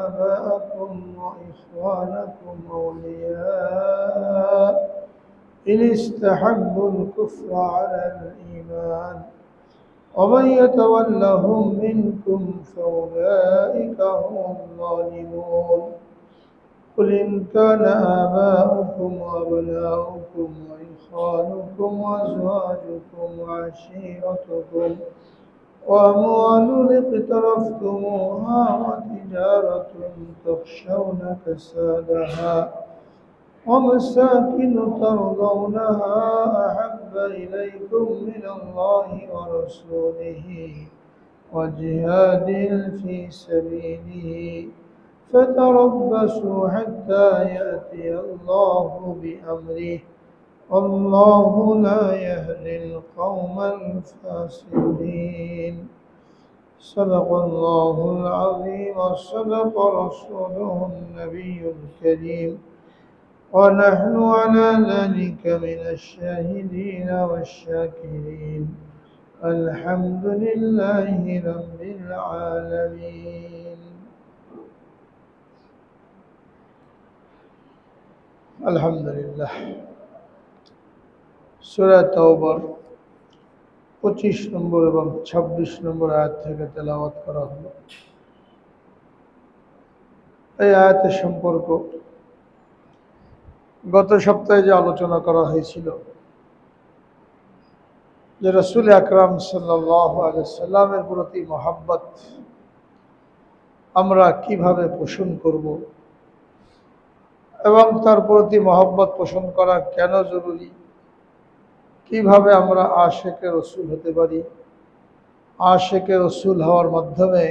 آباءكم وإخوانكم أولياء إن استحبوا الكفر على الإيمان ومن يتولهم منكم فأولئك هم الظالمون قل إن كان آباؤكم وأبناؤكم وإخوانكم وأزواجكم وعشيرتكم وأموال اقترفتموها وتجارة تخشون كسادها ومساكن ترضونها أحب إليكم من الله ورسوله وجهاد في سبيله فتربصوا حتى يأتي الله بأمره والله لا يهدي القوم الفاسقين صدق الله العظيم وصدق رسوله النبي الكريم ونحن على ذلك من الشاهدين والشاكرين الحمد لله رب العالمين الحمد لله সূরা তাওবার 25 নম্বর এবং 26 নম্বর আয়াত থেকে তেলাওয়াত করা হলো। এই আয়াতের সম্পর্ক গত সপ্তাহে যে আলোচনা করা হয়েছিল যে রাসূল আকরাম সাল্লাল্লাহু আলাইহি সাল্লামের প্রতি মহব্বত আমরা কিভাবে পোষণ করব এবং তার প্রতি মহব্বত পোষণ করা কেন জরুরি, কিভাবে আমরা আশিকে রসুল হতে পারি, আশিকে রসুল হওয়ার মাধ্যমে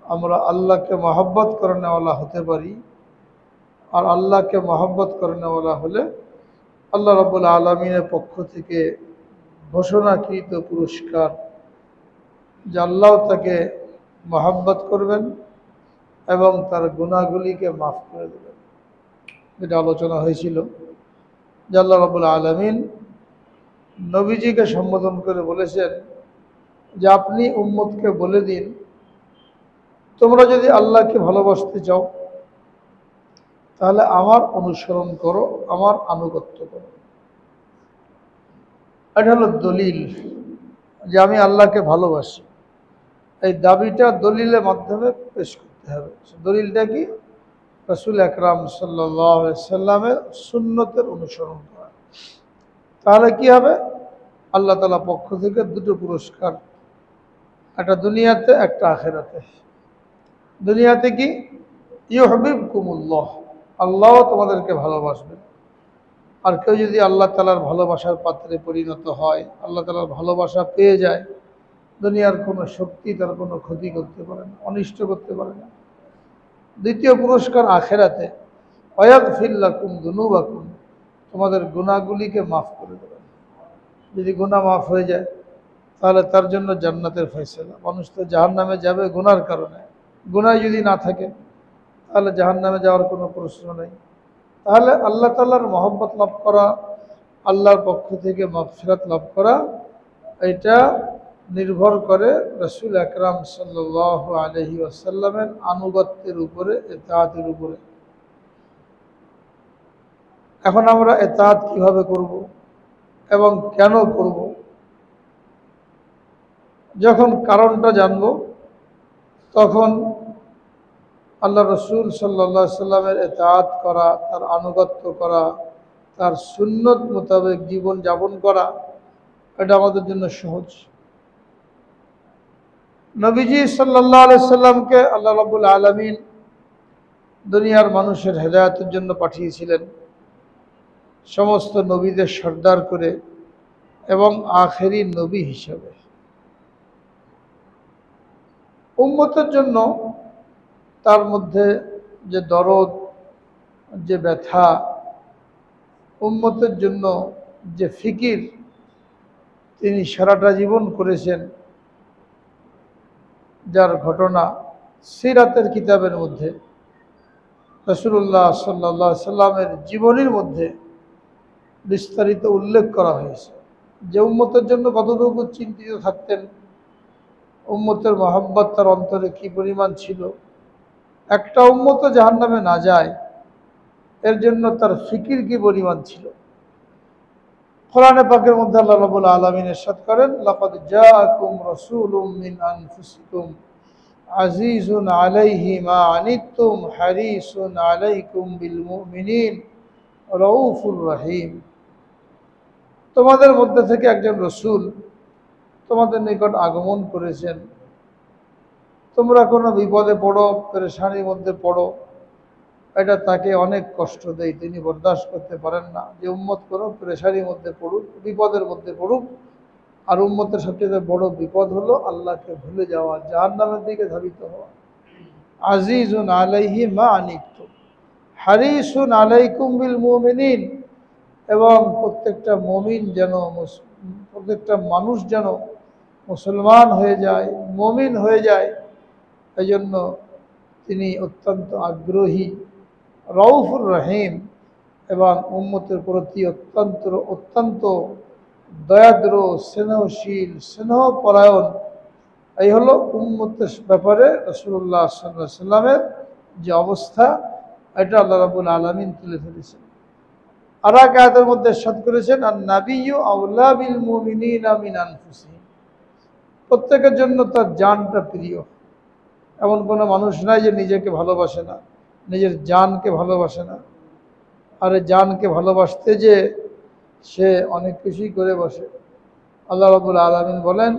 আমরা আল্লাহকে মহব্বত করেনেওয়ালা হতে পারি, আর আল্লাহকে মহব্বত করেনেওয়ালা হলে আল্লাহ রাব্বুল আলামিনের পক্ষ থেকে ঘোষণাকৃত পুরস্কার যে আল্লাহ তাকে মহব্বত করবেন এবং তার গুনাহগুলিকে মাফ করে দেবেন। যেটা আলোচনা হয়েছিল যে আল্লাহ রাব্বুল আলামিন নবীজিকে সম্বোধন করে বলেছেন যে আপনি উম্মতকে বলে দিন, তোমরা যদি আল্লাহকে ভালোবাসতে চাও তাহলে আমার অনুসরণ করো, আমার আনুগত্য করো। এটা হলো দলিল যে আমি আল্লাহকে ভালোবাসি। এই দাবিটা দলিলের মাধ্যমে পেশ করতে হবে। দলিলটা কি? রাসূল আকরাম সাল্লাল্লাহু আলাইহি সাল্লামের সুন্নতের অনুসরণ করা। তাহলে কি হবে? আল্লাহ তাআলা পক্ষ থেকে দুটো পুরস্কার, একটা দুনিয়াতে একটা আখিরাতে। দুনিয়াতে কি? ইউহিব্বুকুমুল্লাহ, আল্লাহ তোমাদেরকে ভালোবাসবেন। আর কেউ যদি আল্লাহ তাআলার ভালোবাসার পাত্রে পরিণত হয়, আল্লাহ তাআলার ভালোবাসা পেয়ে যায়, দুনিয়ার কোনো শক্তি তার কোনো ক্ষতি করতে পারে না, অনিষ্ট করতে পারে না। দ্বিতীয় পুরস্কার আখিরাতে, ওয়াগফির লাকুম যুনুবাকুম, তোমাদের গুনাহগুলিকে মাফ করে দেবেন। যদি গুনাহ মাফ হয়ে যায় তাহলে তার জন্য জান্নাতের ফয়সালা। মানুষ তো জাহান্নামে যাবে গুনার কারণে, গুনাহ যদি না থাকে তাহলে জাহান্নামে যাওয়ার কোনো প্রশ্ন নেই। তাহলে আল্লাহ তাআলার মহব্বত লাভ করা, আল্লাহর পক্ষ থেকে মাগফিরাত লাভ করা, এটা নির্ভর করে রাসূল আকরাম সাল্লাল্লাহু আলাইহি ওয়াসাল্লামের আনুগত্যের উপরে, ইতাআতের উপরে। এখন আমরা ইতাআত কিভাবে করব এবং কেন করব, যখন কারণটা জানব তখন আল্লাহ রসুল সাল্লাল্লাহু আলাইহি সাল্লামের ইতাআত করা, তার আনুগত্য করা, তার সুন্নত মোতাবেক জীবন যাপন করা, এটা আমাদের জন্য সহজ। নবীজি সাল্লাল্লাহু আলাইহি সাল্লামকে আল্লাহ রাব্বুল আলামিন দুনিয়ার মানুষের হেদায়েতের জন্য পাঠিয়েছিলেন, সমস্ত নবীদের সর্দার করে এবং আখেরি নবী হিসাবে। উম্মতের জন্য তার মধ্যে যে দরদ, যে ব্যথা, উম্মতের জন্য যে ফিকির তিনি সারাটা জীবন করেছেন, যার ঘটনা সিরাতের কিতাবের মধ্যে, রাসূলুল্লাহ সাল্লাল্লাহু আলাইহি সাল্লামের জীবনীর মধ্যে বিস্তারিত উল্লেখ করা হয়েছে যে উম্মতের জন্য কতটুকু চিন্তিত থাকতেন, উম্মতের মহব্বত তার অন্তরে কি পরিমাণ ছিল, একটা উম্মত জাহান্নামে না যায় এর জন্য তার ফিকির কি পরিমাণ ছিল। কোরআনে পাকের মধ্যে আল্লাহ রাব্বুল আলামিন ইরশাদ করেন, লাকাদ জাআকুম রাসূলুম মিন আনফুসিকুম আজিজুন আলাইহি মা আনিতুম হারিসুন আলাইকুম বিল মুমিনিন রাউফুর রহিম। তোমাদের মধ্যে থেকে একজন রসূল তোমাদের নিকট আগমন করেছেন। তোমরা কোনো বিপদে পড়ো, পেরেশানির মধ্যে পড়ো, এটা তাকে অনেক কষ্ট দেয়, তিনি বরদাস্ত করতে পারেন না যে উম্মত কোনো পেরেশানির মধ্যে পড়ুক, বিপদের মধ্যে পড়ুক। আর উম্মতের সবচেয়ে বড় বিপদ হলো আল্লাহকে ভুলে যাওয়া, জাহান্নামের দিকে ধাবিত হওয়া। আজিজুন আলাইহি মা আনিতুম হারিসুন আলাইকুম বিল মুমিনিন, এবং প্রত্যেকটা মুমিন যেন, প্রত্যেকটা মানুষ যেন মুসলমান হয়ে যায়, মুমিন হয়ে যায়, এই জন্য তিনি অত্যন্ত আগ্রহী। রউফুর রহিম, এবং উম্মতের প্রতি অত্যন্ত দয়াদ্র, স্নেহশীল, স্নেহপরায়ণ। এই হলো উম্মতের ব্যাপারে রাসূলুল্লাহ সাল্লাল্লাহু আলাইহি সাল্লামের যে অবস্থা, এটা আল্লাহ রাব্বুল আলামিন তুলে ধরেছেন। আর এক আয়াতের মধ্যে ইরশাদ করেছেন, আন-নাবিয়্যু আওলা বিল মুমিনিনা মিন আনফুসিহিম, প্রত্যেকের জন্য তার জানটা প্রিয়। এমন কোনো মানুষ নাই যে নিজেকে ভালোবাসে না, নিজের জানকে ভালোবাসে না। আর এই জানকে ভালোবাসতে যে সে অনেক কিছুই করে বসে। আল্লাহ রাব্বুল আলামিন বলেন,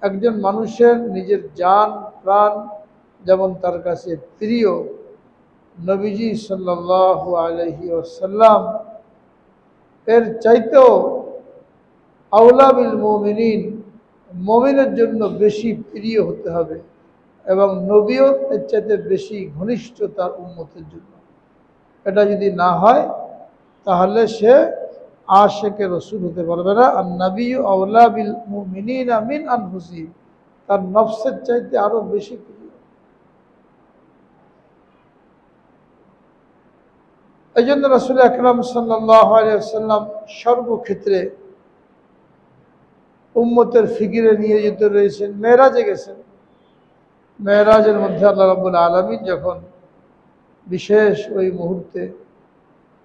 একজন মানুষের নিজের জান প্রাণ যেমন তার কাছে প্রিয়, নবীজি সাল্লাল্লাহু আলাইহি ওয়াসাল্লাম এর চাইতেও আওলা বিল মুমিনিন, মুমিনের জন্য বেশি প্রিয় হতে হবে, এবং নবীও এর চাইতে বেশি ঘনিষ্ঠ তার উম্মতের জন্য। এটা যদি না হয় তাহলে সে আশিকে রসুল হতে পারবে না। আর নবিয়্যু আওলা বিল মুমিনিনা মিন আনফুসিহিম, তার নফসের চাইতে আরো বেশি প্রিয়। এই জন্য রাসূল আকরাম সাল্লাল্লাহু আলাইহি ওয়াসাল্লাম সর্বক্ষেত্রে উম্মতের ফিকিরে নিয়োজিত রয়েছেন। মেরাজে গেছেন, মেরাজের মধ্যে আল্লাহ রাব্বুল আলামিন যখন বিশেষ ওই মুহূর্তে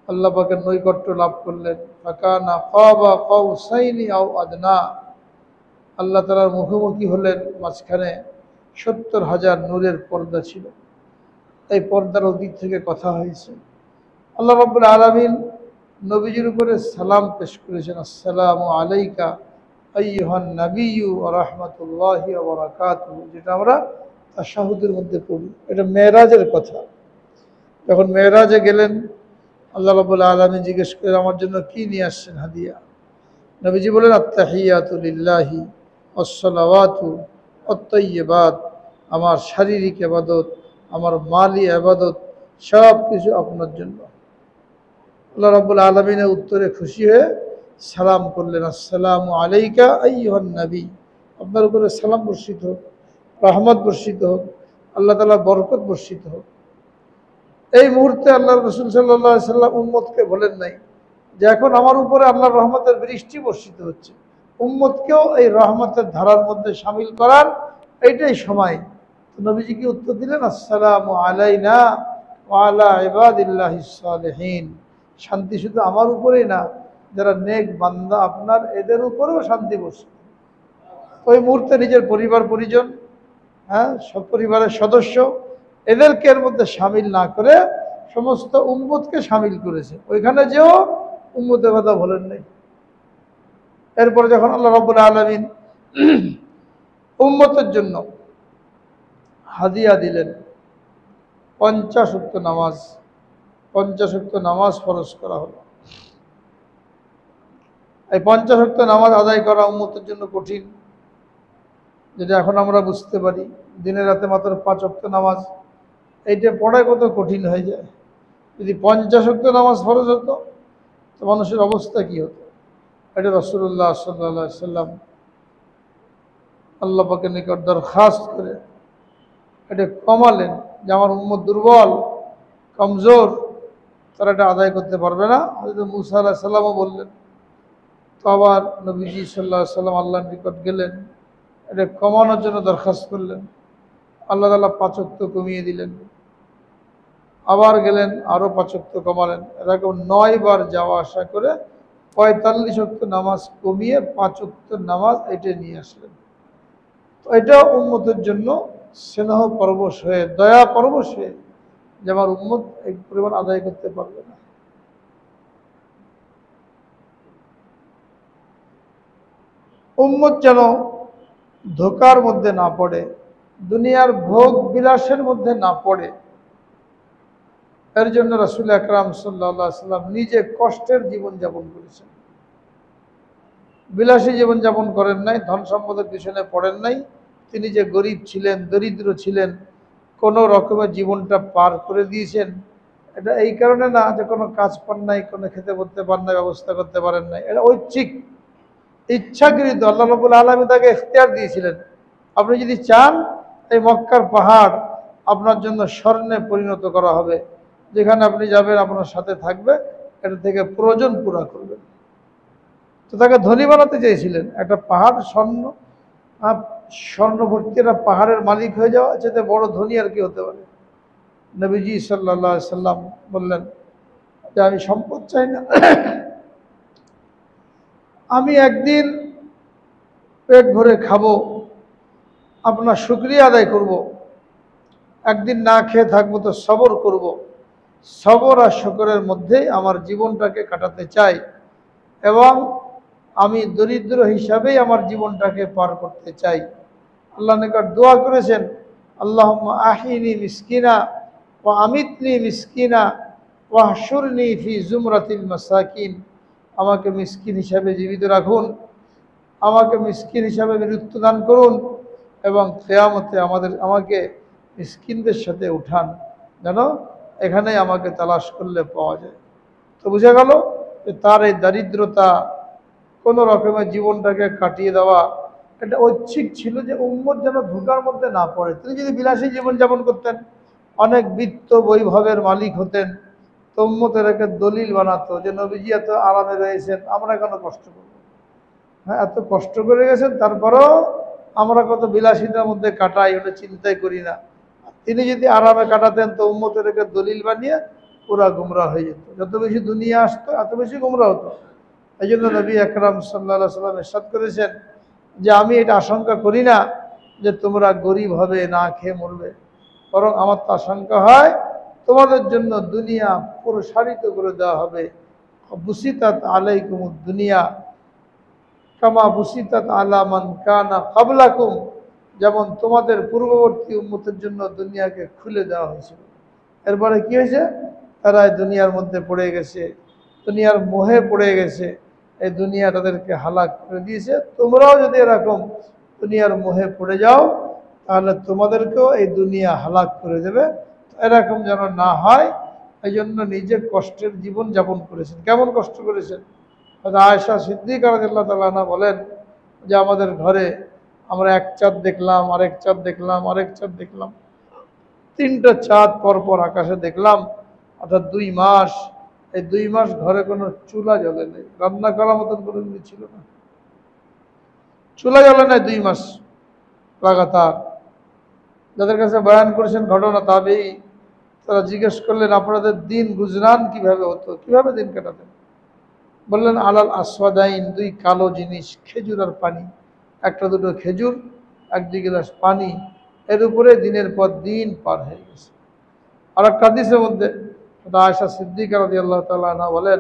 আল্লাহ পাকের নৈকট্য লাভ করলেন, ফাকানা কাবা কাউসাইনি আও আদনা, আল্লাহ তাআলার মুখোমুখি হলেন, মাঝখানে ৭০,০০০ নূরের পর্দা ছিল। এই পর্দার ওদিক থেকে কথা হয়েছে। আল্লাহ রাব্বুল আলামিন নবীজির উপরে সালাম পেশ করেছেন, আসসালামু আলাইকা আইয়ুহান নাবিয়্যু ওয়া রাহমাতুল্লাহি ওয়া বারাকাতুহু, যেটা আমরা তাশাহুদের মধ্যে পড়ি। এটা মেরাজের কথা। যখন মেরাজে গেলেন, আল্লাহ রাব্বুল আলামিন জিজ্ঞেস করে, আমার জন্য কি নিয়ে আসছেন হাদিয়া? নবীজি বলেন, আত-তাহিয়াতু লিল্লাহি ওয়াস-সালাওয়াতু ওয়াত-তাইয়্যিবাত, আমার শারীরিক ইবাদত, আমার মালি ইবাদত সব কিছু আপনার জন্য। আল্লাহ রাব্বুল আলামিনের উত্তরে খুশি হয়ে সালাম করলেন, আসসালামু আলাইকা আইয়ুহান নবী, আপনার উপরে সালাম বর্ষিত হোক, রহমত বর্ষিত হোক, আল্লাহ তাআলার বরকত বর্ষিত হোক। এই মুহূর্তে আল্লাহ রাসূল সাল্লাল্লাহু আলাইহি সাল্লাম উম্মতকে বলেন নাই যে এখন আমার উপরে আল্লাহর রহমতের বৃষ্টি বর্ষিত হচ্ছে। উম্মতকেও এই রহমতের ধারার মধ্যে শামিল করার এইটাই সময়। তো নবীজি কি উত্তর দিলেন, আসসালামু আলাইনা ওয়া আলা ইবাদিল্লাহিস সালিহিন, শান্তি শুধু আমার উপরেই না, যারা নেক বান্দা আপনার এদের উপরেও শান্তি বর্ষিত। ওই মুহূর্তে নিজের পরিবার পরিজন, সব পরিবারের সদস্য, এদেরকে এর মধ্যে শামিল না করে সমস্ত উম্মতকে শামিল করেছে। ওইখানে যেও উম্মতের কথা বলেন নাই। এরপরে যখন আল্লাহ রাব্বুল আলামিন উম্মতের জন্য হাদিয়া দিলেন, 50 ওয়াক্ত নামাজ, 50 ওয়াক্ত নামাজ ফরজ করা হলো। এই 50 ওয়াক্ত নামাজ আদায় করা উম্মতের জন্য কঠিন, যেটা এখন আমরা বুঝতে পারি। দিনে রাতে মাত্র 5 ওয়াক্ত নামাজ, এইটা পড়ায় কত কঠিন হয়ে যায়। যদি 50 ওয়াক্ত নামাজ ফরজ হতো তো মানুষের অবস্থা কি হতো? এটা রাসূলুল্লাহ সাল্লাল্লাহু আলাইহি সাল্লাম আল্লাহ পাকের নিকট দরখাস্ত করে এটা কমালেন যে আমার উম্মত দুর্বল, কমজোর, তারা এটা আদায় করতে পারবে না। হযরত মূসা আলাইহিস সালামও বললেন। তো আবার নবীজি সাল্লাল্লাহু আলাইহি সাল্লাম আল্লাহর নিকট গেলেন, এটা কমানোর জন্য দরখাস্ত করলেন। আল্লাহ তাআলা 5 ওয়াক্ত কমিয়ে দিলেন। আবার গেলেন, আরও 5 ওয়াক্ত কমালেন, এরকম 9 বার যাওয়া আসা করে 45 ওয়াক্ত নামাজ কমিয়ে 5 ওয়াক্ত নামাজ এটা নিয়ে আসলেন। তো এটা উম্মতের জন্য স্নেহ পরবশ হয়ে, দয়া পরবশ হয়ে, যে আমার উম্মত এই পরিমাণ আদায় করতে পারবে না। উম্মত যেন ধোকার মধ্যে না পড়ে, দুনিয়ার ভোগ বিলাসের মধ্যে না পড়ে, এর জন্য রাসূল আকরাম সাল্লাল্লাহু আলাইহি সাল্লাম নিজে কষ্টের জীবন যাপন করেছেন। বিলাসী জীবন যাপন করেন নাই, ধন সম্পদের পিছনে পড়েন নাই। তিনি যে গরিব ছিলেন, দরিদ্র ছিলেন, কোনো রকমের জীবনটা পার করে দিয়েছেন। এটা এই কারণে না যে কোনো কাজ পান নাই, কোনো খেতে পড়তে পান নাই, ব্যবস্থা করতে পারেন নাই। এটা ঐচ্ছিক, ইচ্ছাকৃত। আল্লাহ রাব্বুল আলামিন তাকে ইখতিয়ার দিয়েছিলেন, আপনি যদি চান এই মক্কার পাহাড় আপনার জন্য স্বর্ণে পরিণত করা হবে, যেখানে আপনি যাবেন আপনার সাথে থাকবে, এটা থেকে প্রয়োজন পুরা করবেন। তো তাকে ধনী বানাতে চেয়েছিলেন। একটা পাহাড় স্বর্ণ ভর্তি একটা পাহাড়ের মালিক হয়ে যাওয়া, যাতে বড় ধনী আর কি হতে পারে। নবীজি সাল্লাল্লাহু আলাইহি সাল্লাম বললেন যে আমি সম্পদ চাই না, আমি একদিন পেট ভরে খাবো, আপনার শুকরিয়া আদায় করব, একদিন না খেয়ে থাকবো তো সবর করব, সবর আর শুকরের মধ্যেই আমার জীবনটাকে কাটাতে চাই, এবং আমি দরিদ্র হিসাবেই আমার জীবনটাকে পার করতে চাই। আল্লাহ নিকট দোয়া করেছেন, আল্লাহুম্মা আহিনি মিসকিনা ওয়া আমিতনি মিসকিনা ওয়া হাশুরনি ফি জুমরাতিল মাসাকিন। আমাকে মিসকিন হিসাবে জীবিত রাখুন, আমাকে মিসকিন হিসাবে মৃত্যু দান করুন, এবং কিয়ামতে আমাকে মিসকিনদের সাথে উঠান, যেন এখানেই আমাকে তালাশ করলে পাওয়া যায়। তো বুঝা গেল যে তার এই দারিদ্রতা, কোনো রকমের জীবনটাকে কাটিয়ে দেওয়া, এটা ঐচ্ছিক ছিল, যে উম্মত যেন ধোঁকার মধ্যে না পড়ে। তিনি যদি বিলাসী জীবনযাপন করতেন, অনেক বিত্ত বৈভবের মালিক হতেন, তো উম্মতের একে দলিল বানাতো যে নবীজি এত আরামে রয়েছেন, আমরা কেন কষ্ট করব? হ্যাঁ, এত কষ্ট করে গেছেন, তারপরেও আমরা কত বিলাসিতার মধ্যে কাটাই, ওটা চিন্তাই করি না। তিনি যদি আরামে কাটাতেন, তো উম্মতের একে দলিল বানিয়ে পুরা গুমরা হয়ে যেত। যত বেশি দুনিয়া আসতো, এত বেশি গুমরা হতো। এই জন্য নবী আকরাম সাল্লাল্লাহু আলাইহি সাল্লাম ইরশাদ করেছেন যে আমি এটা আশঙ্কা করি না যে তোমরা গরিব হবে, না খেয়ে মরবে, বরং আমার তো আশঙ্কা হয় তোমাদের জন্য দুনিয়া প্রসারিত করে দেওয়া হবে। বুসিতাত আলাইকুমুদ দুনিয়া কামা বুসিতাত আলা মান কানা ক্বাবলাকুম, যেমন তোমাদের পূর্ববর্তী উম্মতের জন্য দুনিয়াকে খুলে দেওয়া হয়েছিল। এরপরে কি হয়েছে? তারা এই দুনিয়ার মধ্যে পড়ে গেছে, দুনিয়ার মোহে পড়ে গেছে, এই দুনিয়া তাদেরকে হালাক করে দিয়েছে। তোমরাও যদি এরকম দুনিয়ার মোহে পড়ে যাও, তাহলে তোমাদেরকেও এই দুনিয়া হালাক করে দেবে। এরকম যেন না হয়, এই জন্য নিজে কষ্টের জীবন যাপন করেছেন। কেমন কষ্ট করেছেন? আয়েশা সিদ্দিকা রাদিয়াল্লাহু তাআলা আনহা বলেন যে আমাদের ঘরে আমরা এক চাঁদ দেখলাম, আরেক চাঁদ দেখলাম, আরেক চাঁদ দেখলাম, 3টা চাঁদ পরপর আকাশে দেখলাম, অর্থাৎ 2 মাস। এই 2 মাস ঘরে কোনো চুলা জ্বলে নেই, রান্না করার মতন কোনো কিছু ছিল না, চুলা জ্বলে নাই 2 মাস লাগাতার। যাদের কাছে বয়ান করেছেন ঘটনা তাবেঈ, তারা জিজ্ঞেস করলেন আপনাদের দিন গুজরান কিভাবে হতো, কিভাবে দিন কাটাতেন? বললেন আলাল আসওয়াদাইন, 2 কালো জিনিস, খেজুর আর পানি, 1-2 খেজুর, 1-2 গ্লাস পানি, এর উপরে দিনের পর দিন পার হয়ে গেছে। আর একটা হাদিসের মধ্যে আয়েশা সিদ্দিকা রাদিয়াল্লাহু তাআলা আনহা বলেন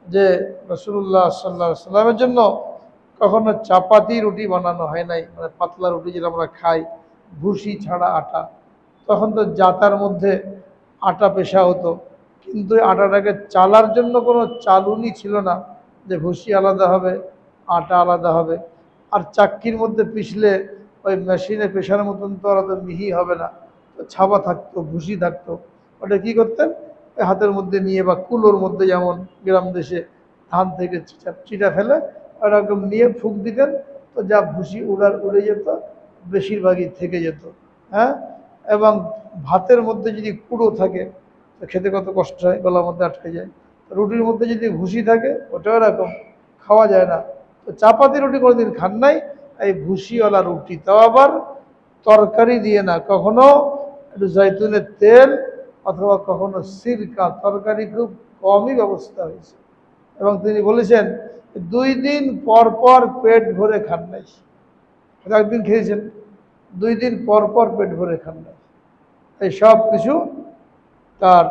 যে রাসূলুল্লাহ সাল্লাল্লাহু আলাইহি সাল্লামের জন্য কখনো চাপাতি রুটি বানানো হয় নাই, মানে পাতলা রুটি যেটা আমরা খাই, ভুসি ছাড়া আটা। তখন তো জাতার মধ্যে আটা পেশা হতো, কিন্তু আটাটাকে চালার জন্য কোনো চালুনি ছিল না, যে ভুসি আলাদা হবে, আটা আলাদা হবে। আর চাক্কির মধ্যে পিষলে ওই মেশিনে পেশার মতন তো আর মিহি হবে না, তো ছাপা থাকতো, ভুসি থাকতো। ওটা কী করতেন? ওই হাতের মধ্যে নিয়ে, বা কুলোর মধ্যে, যেমন গ্রাম দেশে ধান থেকে চিটা ফেলে ওরকম নিয়ে ফুঁক দিতেন, তো যা ভুসি উড়ে যেত, বেশিরভাগই থেকে যেত। হ্যাঁ, এবং ভাতের মধ্যে যদি কুড়ো থাকে তো খেতে কত কষ্ট হয়, গলার মধ্যে আটকে যায়। রুটির মধ্যে যদি ভুসি থাকে, ওটাও এরকম, খাওয়া যায় না। তো চাপাতি রুটি কোনোদিন খান নাই, এই ভুসিওয়ালা রুটি, তাও আবার তরকারি দিয়ে না, কখনো একটু জৈতুনের তেল অথবা কখনো সিরকা তরকারি খুব কমই ব্যবস্থা হয়েছে। এবং তিনি বলেছেন 2 দিন পর পর পেট ভরে খান নাই। একদিন খেয়েছেন, 2 দিন পর পর পেট ভরে খান নাই। এই সব কিছু তার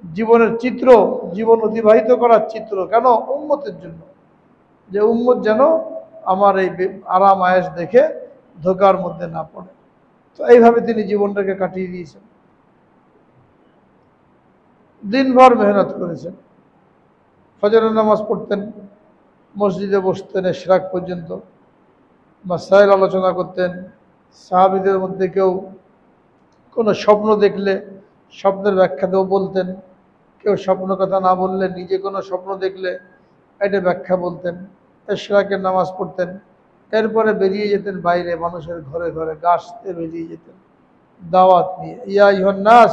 জীবনের চিত্র, জীবন অতিবাহিত করার চিত্র। কেন? উম্মতের জন্য, যে উম্মত যেন আমার এই আরাম আয়েশ দেখে ধোকার মধ্যে না পড়ে। তো এইভাবে তিনি জীবনটাকে কাটিয়ে দিয়েছেন। দিনভর মেহনত করেছেন। ফজরের নামাজ পড়তেন, মসজিদে বসতেন ইশরাক পর্যন্ত, মাসাইল আলোচনা করতেন। সাহাবীদের মধ্যে কেউ কোনো স্বপ্ন দেখলে স্বপ্নের ব্যাখ্যাতেও বলতেন, কেউ স্বপ্ন কথা না বললে নিজে কোনো স্বপ্ন দেখলে এটা ব্যাখ্যা বলতেন। ইশরাকের নামাজ পড়তেন, এরপরে বেরিয়ে যেতেন বাইরে, মানুষের ঘরে ঘরে গাছতে বেরিয়ে যেতেন দাওয়াত নিয়ে। ইয়া আইয়ুহান নাস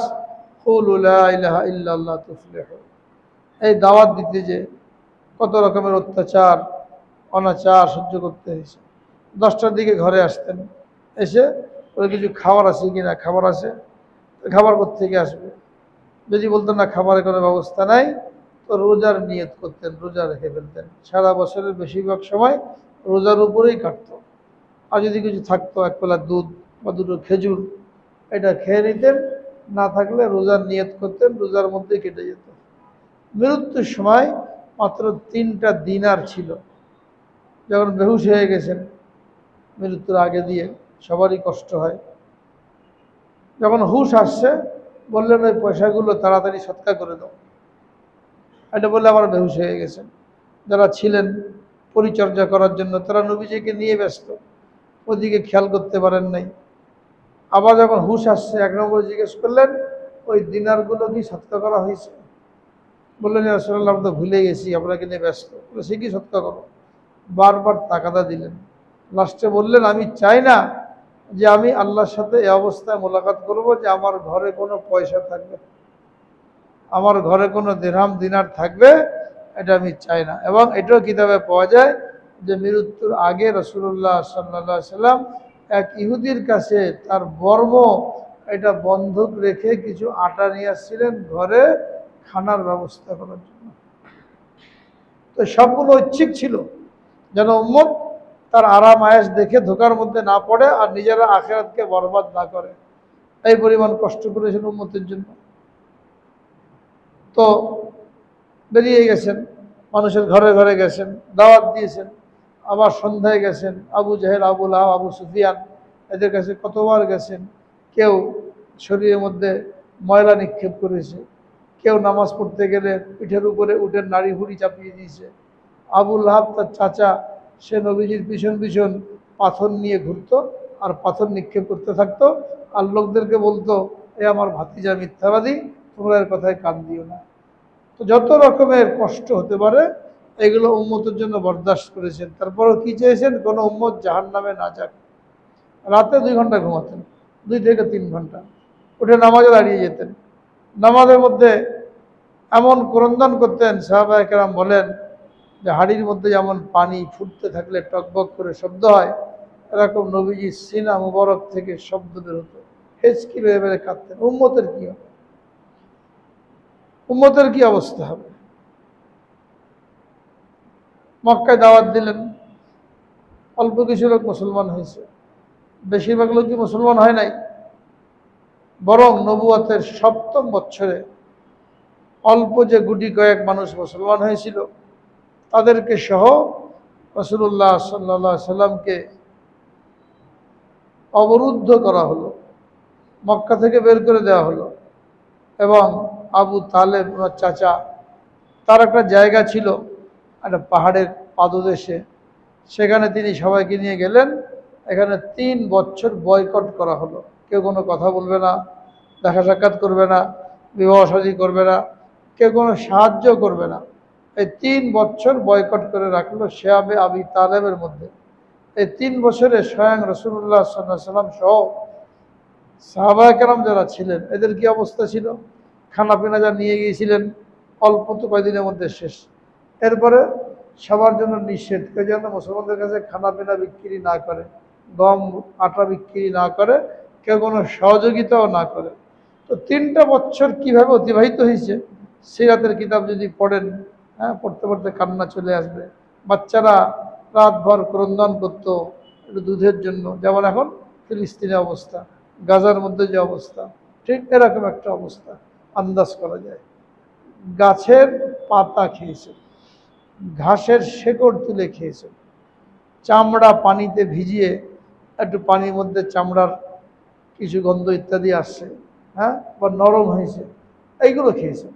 কুলু লা ইলাহা ইল্লাল্লাহ তুফলিহু। এই দাওয়াত দিতে যে কত রকমের অত্যাচার অনাচার সহ্য করতে হয়েছে। 10টার দিকে ঘরে আসতেন, এসে ওই কিছু খাবার আছে কিনা, খাবার আছে, খাবার কোত্থেকে আসবে। যদি বলতেন না খাবারের কোনো ব্যবস্থা নাই, তো রোজার নিয়ত করতেন, রোজা রেখে ফেলতেন। সারা বছরের বেশিরভাগ সময় রোজার উপরেই কাটতো। আর যদি কিছু থাকতো, 1 পেলা দুধ বা 2টো খেজুর, এটা খেয়ে নিতেন। না থাকলে রোজার নিয়ত করতেন, রোজার মধ্যেই কেটে যেত। মৃত্যুর সময় মাত্র 3টা দিনার ছিল। যখন বেহুশ হয়ে গেছেন মৃত্যুর আগে দিয়ে, সবারই কষ্ট হয়। যখন হুশ আসছে বললেন ওই পয়সাগুলো তাড়াতাড়ি সৎকার করে দাও। এটা বলে আবার বেহুশ হয়ে গেছেন। যারা ছিলেন পরিচর্যা করার জন্য তারা নবীজিকে নিয়ে ব্যস্ত, ওদিকে খেয়াল করতে পারেন নাই। আবার যখন হুশ আসছে 1 নম্বর জিজ্ঞেস করলেন ওই দিনারগুলো কি সৎকার করা হয়েছে? বললেন ইয়া রাসূলুল্লাহ আমরা তো ভুলে গেছি, আপনাকে নিয়ে ব্যস্ত। বলে সে কি সৎকার করো? বারবার তাকাদা দিলেন। লাস্টে বললেন আমি চাই না যে আমি আল্লাহর সাথে এই অবস্থায় মোলাকাত করব যে আমার ঘরে কোনো পয়সা থাকবে, আমার ঘরে কোনো দিরহাম দিনার থাকবে, এটা আমি চাই না। এবং এটাও কিতাবে পাওয়া যায় যে মৃত্যুর আগে রাসূলুল্লাহ সাল্লাল্লাহু আলাইহি সাল্লাম এক ইহুদির কাছে তার বর্ম এটা বন্ধক রেখে কিছু আটা নিয়ে আসছিলেন ঘরে খানার ব্যবস্থা করার জন্য। তো সবগুলো ঐচ্ছিক ছিল, যেন উম্মত তার আরাম আয়েশ দেখে ধোকার মধ্যে না পড়ে আর নিজেরা আখিরাতকে বরবাদ না করে। এই পরিমাণ কষ্ট করেছেন উম্মতের জন্য। তো বেরিয়ে গেছেন, মানুষের ঘরে ঘরে গেছেন, দাওয়াত দিয়েছেন। আবার সন্ধ্যায় গেছেন, আবু জাহেল, আবু লাহাব, আবু সুফিয়ান এদের কাছে কতবার গেছেন। কেউ শরীরের মধ্যে ময়লা নিক্ষেপ করেছে, কেউ নামাজ পড়তে গেলে পিঠের উপরে উঠে নাড়ি ভুড়ি চাপিয়ে দিয়েছে। আবু লাহাব তার চাচা, সে নবীজির পিছন পিছন পাথর নিয়ে ঘুরতো আর পাথর নিক্ষেপ করতে থাকতো। আর লোকদেরকে বলতো এ আমার ভাতিজা মিথ্যাবাদী, তোমরা এর কথায় কান দিও না। তো যত রকমের কষ্ট হতে পারে এগুলো উম্মতের জন্য বরদাস্ত করেছেন। তারপরেও কি চেয়েছেন? কোনো উম্মত জাহান্নামে না যাক। রাতে 2 ঘন্টা ঘুমাতেন, 2 থেকে 3 ঘন্টা, উঠে নামাজে দাঁড়িয়ে যেতেন। নামাজের মধ্যে এমন ক্রন্দন করতেন, সাহাবায়ে কেরাম বলেন যে হাঁড়ির মধ্যে যেমন পানি ফুটতে থাকলে টকবক করে শব্দ হয়, এরকম নবীজির সিনা মুবারক থেকে শব্দ বের হতো। হেঁচকি বেড়ে বেড়ে কাঁদতেন। উম্মতের কি হবে? উম্মতের কি অবস্থা হবে? মক্কায় দাওয়াত দিলেন, অল্প কিছু লোক মুসলমান হয়েছে, বেশিরভাগ লোকই মুসলমান হয় নাই। বরং নবুয়তের 7ম বছরে অল্প যে গুটি কয়েক মানুষ মুসলমান হয়েছিল তাদেরকে সহ রাসূলুল্লাহ সাল্লাল্লাহু আলাইহি সাল্লামকে অবরুদ্ধ করা হলো, মক্কা থেকে বের করে দেওয়া হলো। এবং আবু তালেব ওনার চাচা, তার একটা জায়গা ছিল একটা পাহাড়ের পাদদেশে, সেখানে তিনি সবাইকে নিয়ে গেলেন। এখানে 3 বছর বয়কট করা হলো। কেউ কোনো কথা বলবে না, দেখা সাক্ষাৎ করবে না, বিবাহ শাদী করবে না, কেউ কোনো সাহায্য করবে না। এই 3 বছর বয়কট করে রাখলো শিয়াবে আবি তালেবের মধ্যে। এই 3 বছরে স্বয়ং রাসূলুল্লাহ সাল্লাল্লাহু আলাইহি সাল্লাম সহ সাহাবায়ে কেরাম যারা ছিলেন এদের কি অবস্থা ছিল? খানা পিনা যা নিয়ে গিয়েছিলেন অল্প তো কয়দিনের মধ্যে শেষ। এরপরে সবার জন্য নিষেধ, কেউ যেন মুসলমানদের কাছে খানা পিনা বিক্রি না করে, গম আটা বিক্রি না করে, কেউ কোনো সহযোগিতাও না করে। তো তো 3টা বছর কিভাবে অতিবাহিত হয়েছে সিরাতের কিতাব যদি পড়েন, হ্যাঁ, পড়তে পড়তে কান্না চলে আসবে। বাচ্চারা রাতভর ক্রন্দন করতো একটু দুধের জন্য, যেমন এখন ফিলিস্তিনের অবস্থা, গাজার মধ্যে যে অবস্থা, ঠিক এরকম একটা অবস্থা আন্দাজ করা যায়। গাছের পাতা খেয়েছে, ঘাসের শেকড় তুলে খেয়েছে, চামড়া পানিতে ভিজিয়ে একটু পানির মধ্যে চামড়ার কিছু গন্ধ ইত্যাদি আসছে, হ্যাঁ, বা নরম হয়েছে, এইগুলো খেয়েছে।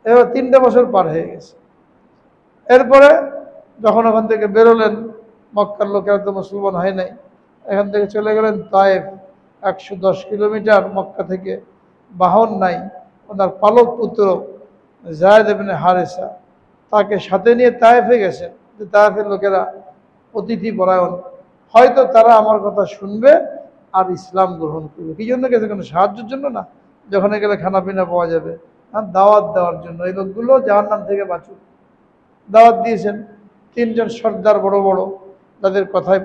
এবার 3টে বছর পার হয়ে গেছে। এরপরে যখন ওখান থেকে বেরোলেন, মক্কার লোকেরা তো মুসলমান হয় নাই, এখান থেকে চলে গেলেন তায়েফ, 110 কিলোমিটার মক্কা থেকে, বাহন নাই, ওনার পালক পুত্র যায়েদ ইবনে হারেসা তাকে সাথে নিয়ে তায়েফে গেছেন, যে তায়েফের লোকেরা অতিথি পরায়ণ, হয়তো তারা আমার কথা শুনবে আর ইসলাম গ্রহণ করবে। কি জন্য গেছে? কোনো সাহায্যের জন্য না, যখন গেলে খানা পিনা পাওয়া যাবে, হ্যাঁ, দাওয়াত দেওয়ার জন্য। এই লোকগুলো জাহান্নাম থেকে বাঁচুক, দাওয়াত দিয়েছেন। 3জন সর্দার বড় বড়, তাদের কথায়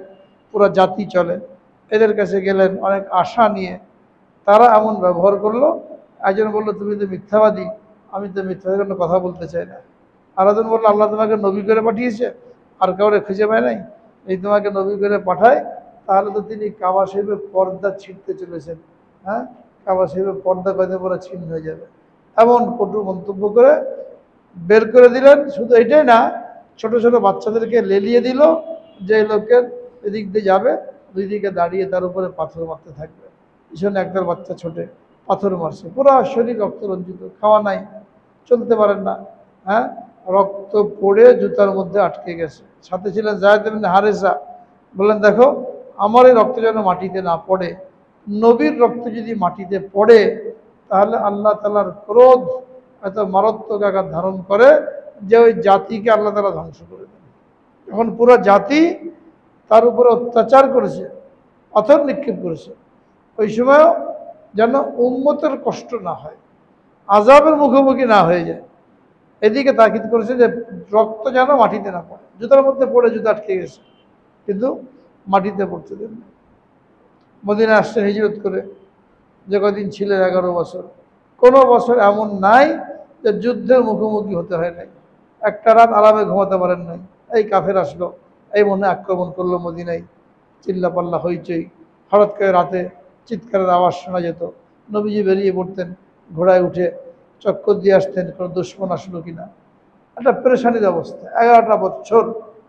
পুরো জাতি চলে, এদের কাছে গেলেন অনেক আশা নিয়ে। তারা এমন ব্যবহার করলো, একজন বললো তুমি তো মিথ্যাবাদী, আমি তো মিথ্যাবাদীর কোনো কথা বলতে চাই না। আর একজন বললো আল্লাহ তোমাকে নবী করে পাঠিয়েছে, আর কাউরে খুঁজে পায় নাই, এই তোমাকে নবী করে পাঠায়, তাহলে তো তিনি কাবা শরীফের পর্দা ছিঁড়তে চলেছেন, হ্যাঁ, কাবা শরীফের পর্দা বেঁধে পরে ছিন্ন হয়ে যাবে। এমন কটু মন্তব্য করে বের করে দিলেন। শুধু এটাই না, ছোট ছোট বাচ্চাদেরকে লেলিয়ে দিল, যে লোকের এদিক দিয়ে যাবে দুই দিকে দাঁড়িয়ে তার উপরে পাথর মারতে থাকবে। পিছনে একটার বাচ্চা ছোটে পাথর মারছে, পুরো শরীর রক্ত রঞ্জিত, খাওয়া নাই, চলতে পারেন না, হ্যাঁ, রক্ত পড়ে জুতার মধ্যে আটকে গেছে। সাথে ছিলেন যায়েদ ইবনে হারেসা। বললেন দেখো, আমার এই রক্ত যেন মাটিতে না পড়ে, নবীর রক্ত যদি মাটিতে পড়ে তাহলে আল্লাহ তাআলার ক্রোধ এত মারাত্মক আকার ধারণ করে যে ওই জাতিকে আল্লাহ তাআলা ধ্বংস করে দেন। এখন পুরো জাতি তার উপরে অত্যাচার করেছে, পাথর নিক্ষেপ করেছে, ওই সময়ও যেন উম্মতের কষ্ট না হয়, আযাবের মুখোমুখি না হয়ে যায়, এদিকে তাকিদ করেছে যে রক্ত যেন মাটিতে না পড়ে। জুতার মধ্যে পড়ে জুতা আটকে গেছে, কিন্তু মাটিতে পড়তে দেন না। মদিনায় আসছেন হিজরত করে, যে কদিন ছিলেন 11 বছর, কোনো বছর এমন নাই যে যুদ্ধের মুখোমুখি হতে হয় নাই। একটা রাত আরামে ঘুমাতে পারেন নাই। এই কাফের আসলো, এই মনে আক্রমণ করলো মদিনায়, চিল্লা পাল্লা হইচই, হঠাৎ করে রাতে চিৎকারের আওয়াজ শোনা যেত, নবীজি বেরিয়ে পড়তেন ঘোড়ায় উঠে, চক্কর দিয়ে আসতেন কোনো দুশমন আসলো কিনা। একটা পেরেশানির অবস্থা। 11টা বছর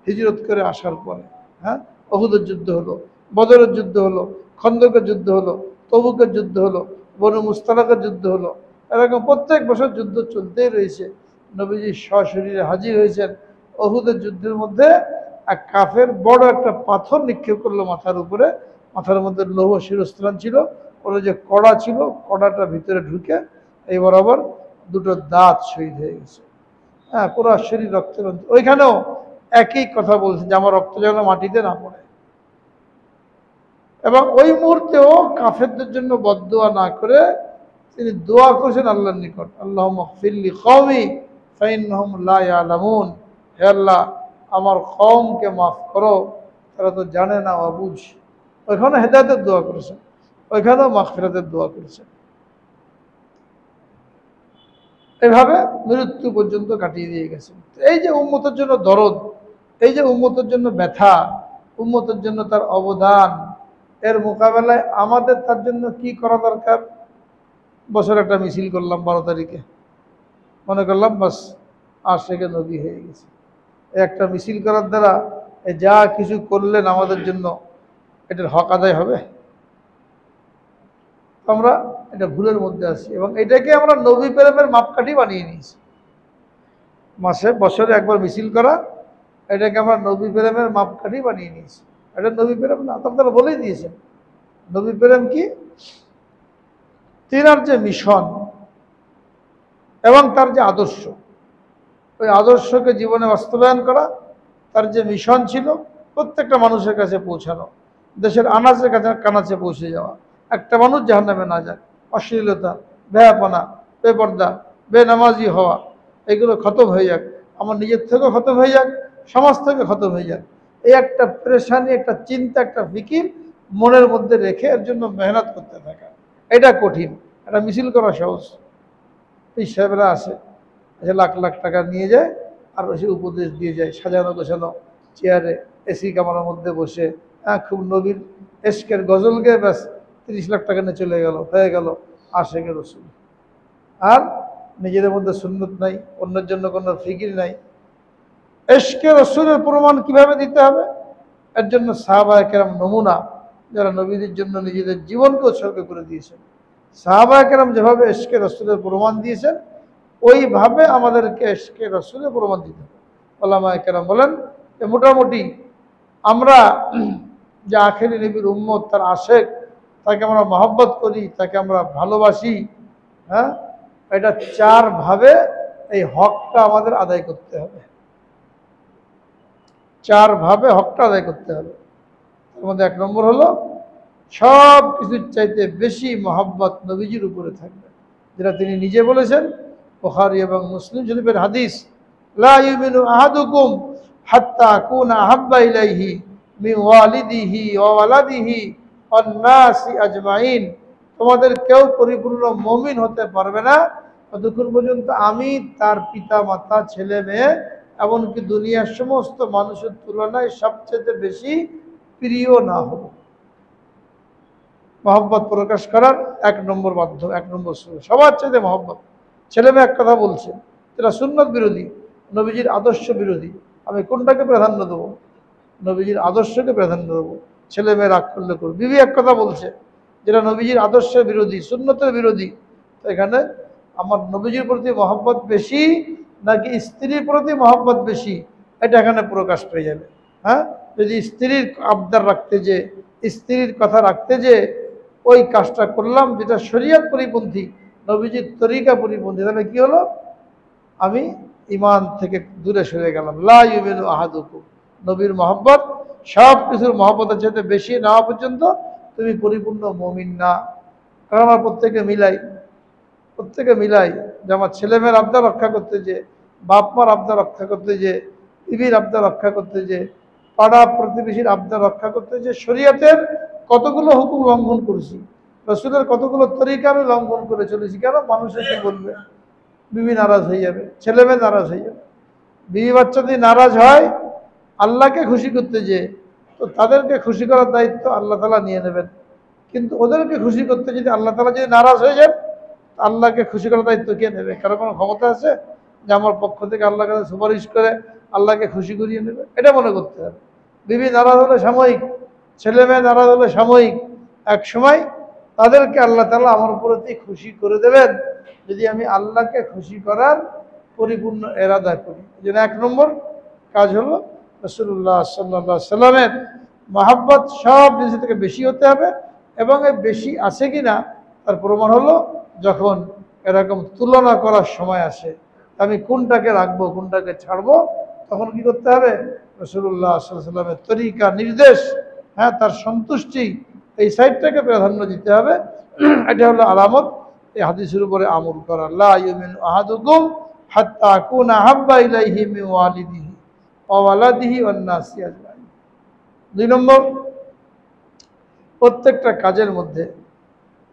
হিজরত করে আসার পরে, হ্যাঁ, উহুদের যুদ্ধ হলো, বদরের যুদ্ধ হলো, খন্দকের যুদ্ধ হলো, তবুকের যুদ্ধ হলো, বনু মুস্তালাকের যুদ্ধ হলো, এরকম প্রত্যেক বছর যুদ্ধ চলতেই রয়েছে। নবীজি সশরীরে হাজির হয়েছেন। উহুদের যুদ্ধের মধ্যে এক কাফের বড় একটা পাথর নিক্ষেপ করলো মাথার উপরে, মাথার মধ্যে লৌহ শিরস্ত্রাণ ছিল, ওর যে কড়া ছিল, কড়াটা ভিতরে ঢুকে এই বরাবর দুটো দাঁত শহীদ হয়ে গেছে। হ্যাঁ, পুরো শরীর রক্তের, ওইখানেও একই কথা বলছে যে আমার রক্ত যেন মাটিতে না পড়ে। এবং ওই মুহূর্তেও কাফেরদের জন্য বদদুয়া না করে তিনি দোয়া করেছেন আল্লাহর নিকট, আল্লাহুম্মা গফিরলি কওমি ফাইন্নাহুম লা ইয়ালামুন, হে আল্লাহ আমার কওমকে মাফ করো, তারা তো জানে না, অবুঝ। ওইখানে হেদায়েতের দোয়া করেছেন, ওইখানেও মাগফিরাতের দোয়া করেছেন। এভাবে মৃত্যু পর্যন্ত কাটিয়ে দিয়ে গেছেন। এই যে উম্মতের জন্য দরদ, এই যে উম্মতের জন্য ব্যথা, উম্মতের জন্য তার অবদান, এর মোকাবেলায় আমাদের তার জন্য কি করা দরকার? বছর একটা মিছিল করলাম 12 তারিখে, মনে করলাম বাস আশিকে নবী হয়ে গেছে। একটা মিছিল করার দ্বারা যা কিছু করলেন আমাদের জন্য, এটার হক আদায় হবে? আমরা এটা ভুলের মধ্যে আছি, এবং এটাকে আমরা নবী প্রেমের মাপকাঠি বানিয়ে নিয়েছি। বছরে একবার মিছিল করা, এটাকে আমরা নবী প্রেমের মাপকাঠি বানিয়ে নিয়েছি। এটা নবী প্রেম না, আপনারা বলেই দিয়েছেন। নবী প্রেম কি? তিনার যে মিশন এবং তার যে আদর্শ, ওই আদর্শকে জীবনে বাস্তবায়ন করা, তার যে মিশন ছিল প্রত্যেকটা মানুষের কাছে পৌঁছানো, দেশের আনাচে কানাচে পৌঁছে যাওয়া, একটা মানুষ জাহান্নামে না যায়। অশ্লীলতা, বেহাপনা, বেপর্দা, বেনামাজি হওয়া, এগুলো খতম হয়ে যাক, আমার নিজের থেকেও খতম হয়ে যাক, সমাজ থেকে খতম হয়ে যাক। এই একটা পেরেশানি, একটা চিন্তা, একটা ফিকির মনের মধ্যে রেখে এর জন্য মেহনত করতে থাকা, এটা কঠিন। একটা মিছিল করা সহজ। এই সাহেবরা আসে, এসে লাখ লাখ টাকা নিয়ে যায় আর এসে উপদেশ দিয়ে যায় সাজানো গোছানো চেয়ারে, এসি কামরার মধ্যে বসে, খুব নবীর এশকের গজল গেয়ে ব্যাস 30 লাখ টাকা নিয়ে চলে গেল, হয়ে গেল আশেকে রসুল। আর নিজেদের মধ্যে সুন্নত নাই, অন্যের জন্য কোনো ফিকির নাই। এশকে রসুলের প্রমাণ কিভাবে দিতে হবে, এর জন্য সাহাবায়ে কেরাম নমুনা, যারা নবীদের জন্য নিজেদের জীবনকে উৎসর্গ করে দিয়েছেন। সাহাবায়ে কেরাম যেভাবে এশকে রসুলের প্রমাণ দিয়েছেন, ওইভাবে আমাদেরকে এশকে রসুলের প্রমাণ দিতে হবে। ওলামায়ে কেরাম বলেন যে মোটামুটি আমরা যে আখেরি নবীর উম্মত, তার আশেক, তাকে আমরা মহব্বত করি, তাকে আমরা ভালোবাসি, হ্যাঁ, এটা 4 ভাবে এই হকটা আমাদের আদায় করতে হবে। 4 ভাবে হকটা আদায় করতে হবে। তার মধ্যে 1 নম্বর হলো সব কিছুর চাইতে বেশি মহব্বত নবীজির উপরে থাকবে, যেটা তিনি নিজে বলেছেন, বুখারী এবং মুসলিম শরীফের হাদিস, লা ইউমিনু আহাদুকুম হাত্তা আকুনা আহাব্বা ইলাইহি মিন ওয়ালিদিহি ওয়া ওয়ালাদিহি ওয়ান নাসি আজমাইন। তোমাদের কেউ পরিপূর্ণ মুমিন হতে পারবে না ততক্ষণ পর্যন্ত আমি, তার পিতা মাতা, ছেলে মেয়ে, এমনকি দুনিয়ার সমস্ত মানুষের তুলনায় সবচেয়ে বেশি প্রিয় না হব। মহব্বত প্রকাশ করার 1 নম্বর মাধ্যম, 1 নম্বর সবার চাইতে মহব্বত। ছেলে মেয়ে এক কথা বলছে, যেটা সুন্নত বিরোধী, নবীজির আদর্শ বিরোধী, আমি কোনটাকে প্রাধান্য দেবো? নবীজির আদর্শকে প্রাধান্য দেবো। ছেলে মেয়ে রাগ করলে করবে। বিবি এক কথা বলছে, যেটা নবীজির আদর্শের বিরোধী, সুন্নতের বিরোধী। তো এখানে আমার নবীজির প্রতি মহব্বত বেশি নাকি স্ত্রীর প্রতি মহব্বত বেশি, এটা এখানে প্রকাশ পেয়ে যাবে। হ্যাঁ, যদি স্ত্রীর আবদার রাখতে যে, স্ত্রীর কথা রাখতে যে ওই কাজটা করলাম যেটা শরীয়ত পরিপন্থী, নবীজির তরিকা পরিপন্থী, তাহলে কি হলো? আমি ঈমান থেকে দূরে সরে গেলাম। লা ইউমিনু আহাদুকুম, নবীর মহব্বত সব কিছুর মহব্বতের চাইতে বেশি না হওয়া পর্যন্ত তুমি পরিপূর্ণ মুমিন না। কারণ আমরা প্রত্যেকে মিলাই যে আমার ছেলেমেয়ের আবদার রক্ষা করতে, যে বাপ মার আবদার রক্ষা করতে, যে বিবির আবদার রক্ষা করতে, যে পাড়া প্রতিবেশীর আবদার রক্ষা করতে, যে শরীয়তের কতগুলো হুকুম লঙ্ঘন করেছি, রসুলের কতগুলো তরিকা আমি লঙ্ঘন করে চলেছি। কেন? মানুষের কি বলবে? বিবি নারাজ হয়ে যাবে, ছেলে মেয়ে নারাজ হয়ে যাবে। বিবি বাচ্চা যদি নারাজ হয় আল্লাহকে খুশি করতে, যে তো তাদেরকে খুশি করার দায়িত্ব আল্লাহ তাআলা নিয়ে নেবেন। কিন্তু ওদেরকে খুশি করতে যদি আল্লাহ তাআলা যদি নারাজ হয়ে যান, আল্লাহকে খুশি করার দায়িত্ব কে নেবে? কারো কোনো ক্ষমতা আছে যে আমার পক্ষ থেকে আল্লাহর কাছে সুপারিশ করে আল্লাহকে খুশি করিয়ে নেবে? এটা মনে করতে হবে। বিবি নারাজ হলে সাময়িক, ছেলে মেয়ে নারাজ হলে সাময়িক, এক সময় তাদেরকে আল্লাহ তাআলা আমার প্রতি খুশি করে দেবেন যদি আমি আল্লাহকে খুশি করার পরিপূর্ণ এরাদা করি। এই জন্য 1 নম্বর কাজ হলো রাসূলুল্লাহ সাল্লাল্লাহু আলাইহি সাল্লামের মহব্বত সব জিনিস থেকে বেশি হতে হবে। এবং এই বেশি আছে কিনা তার প্রমাণ হলো যখন এরকম তুলনা করার সময় আসে, আমি কোনটাকে রাখবো কোনটাকে ছাড়বো, তখন কি করতে হবে? রাসূলুল্লাহ সাল্লাল্লাহু আলাইহি সাল্লামের তরিকা, নির্দেশ, হ্যাঁ, তার সন্তুষ্টি, এই সাইডটাকে প্রাধান্য দিতে হবে। এটা হলো আলামত এই হাদিসের উপরে আমল করা। লা ইউমিনু আহাদুকুম হাত্তা আকুনা আহাব্বা ইলাইহি মিন ওয়ালিদিহি ওয়া ওয়ালাদিহি ওয়ান নাসি আজমাইন। 2 নম্বর, প্রত্যেকটা কাজের মধ্যে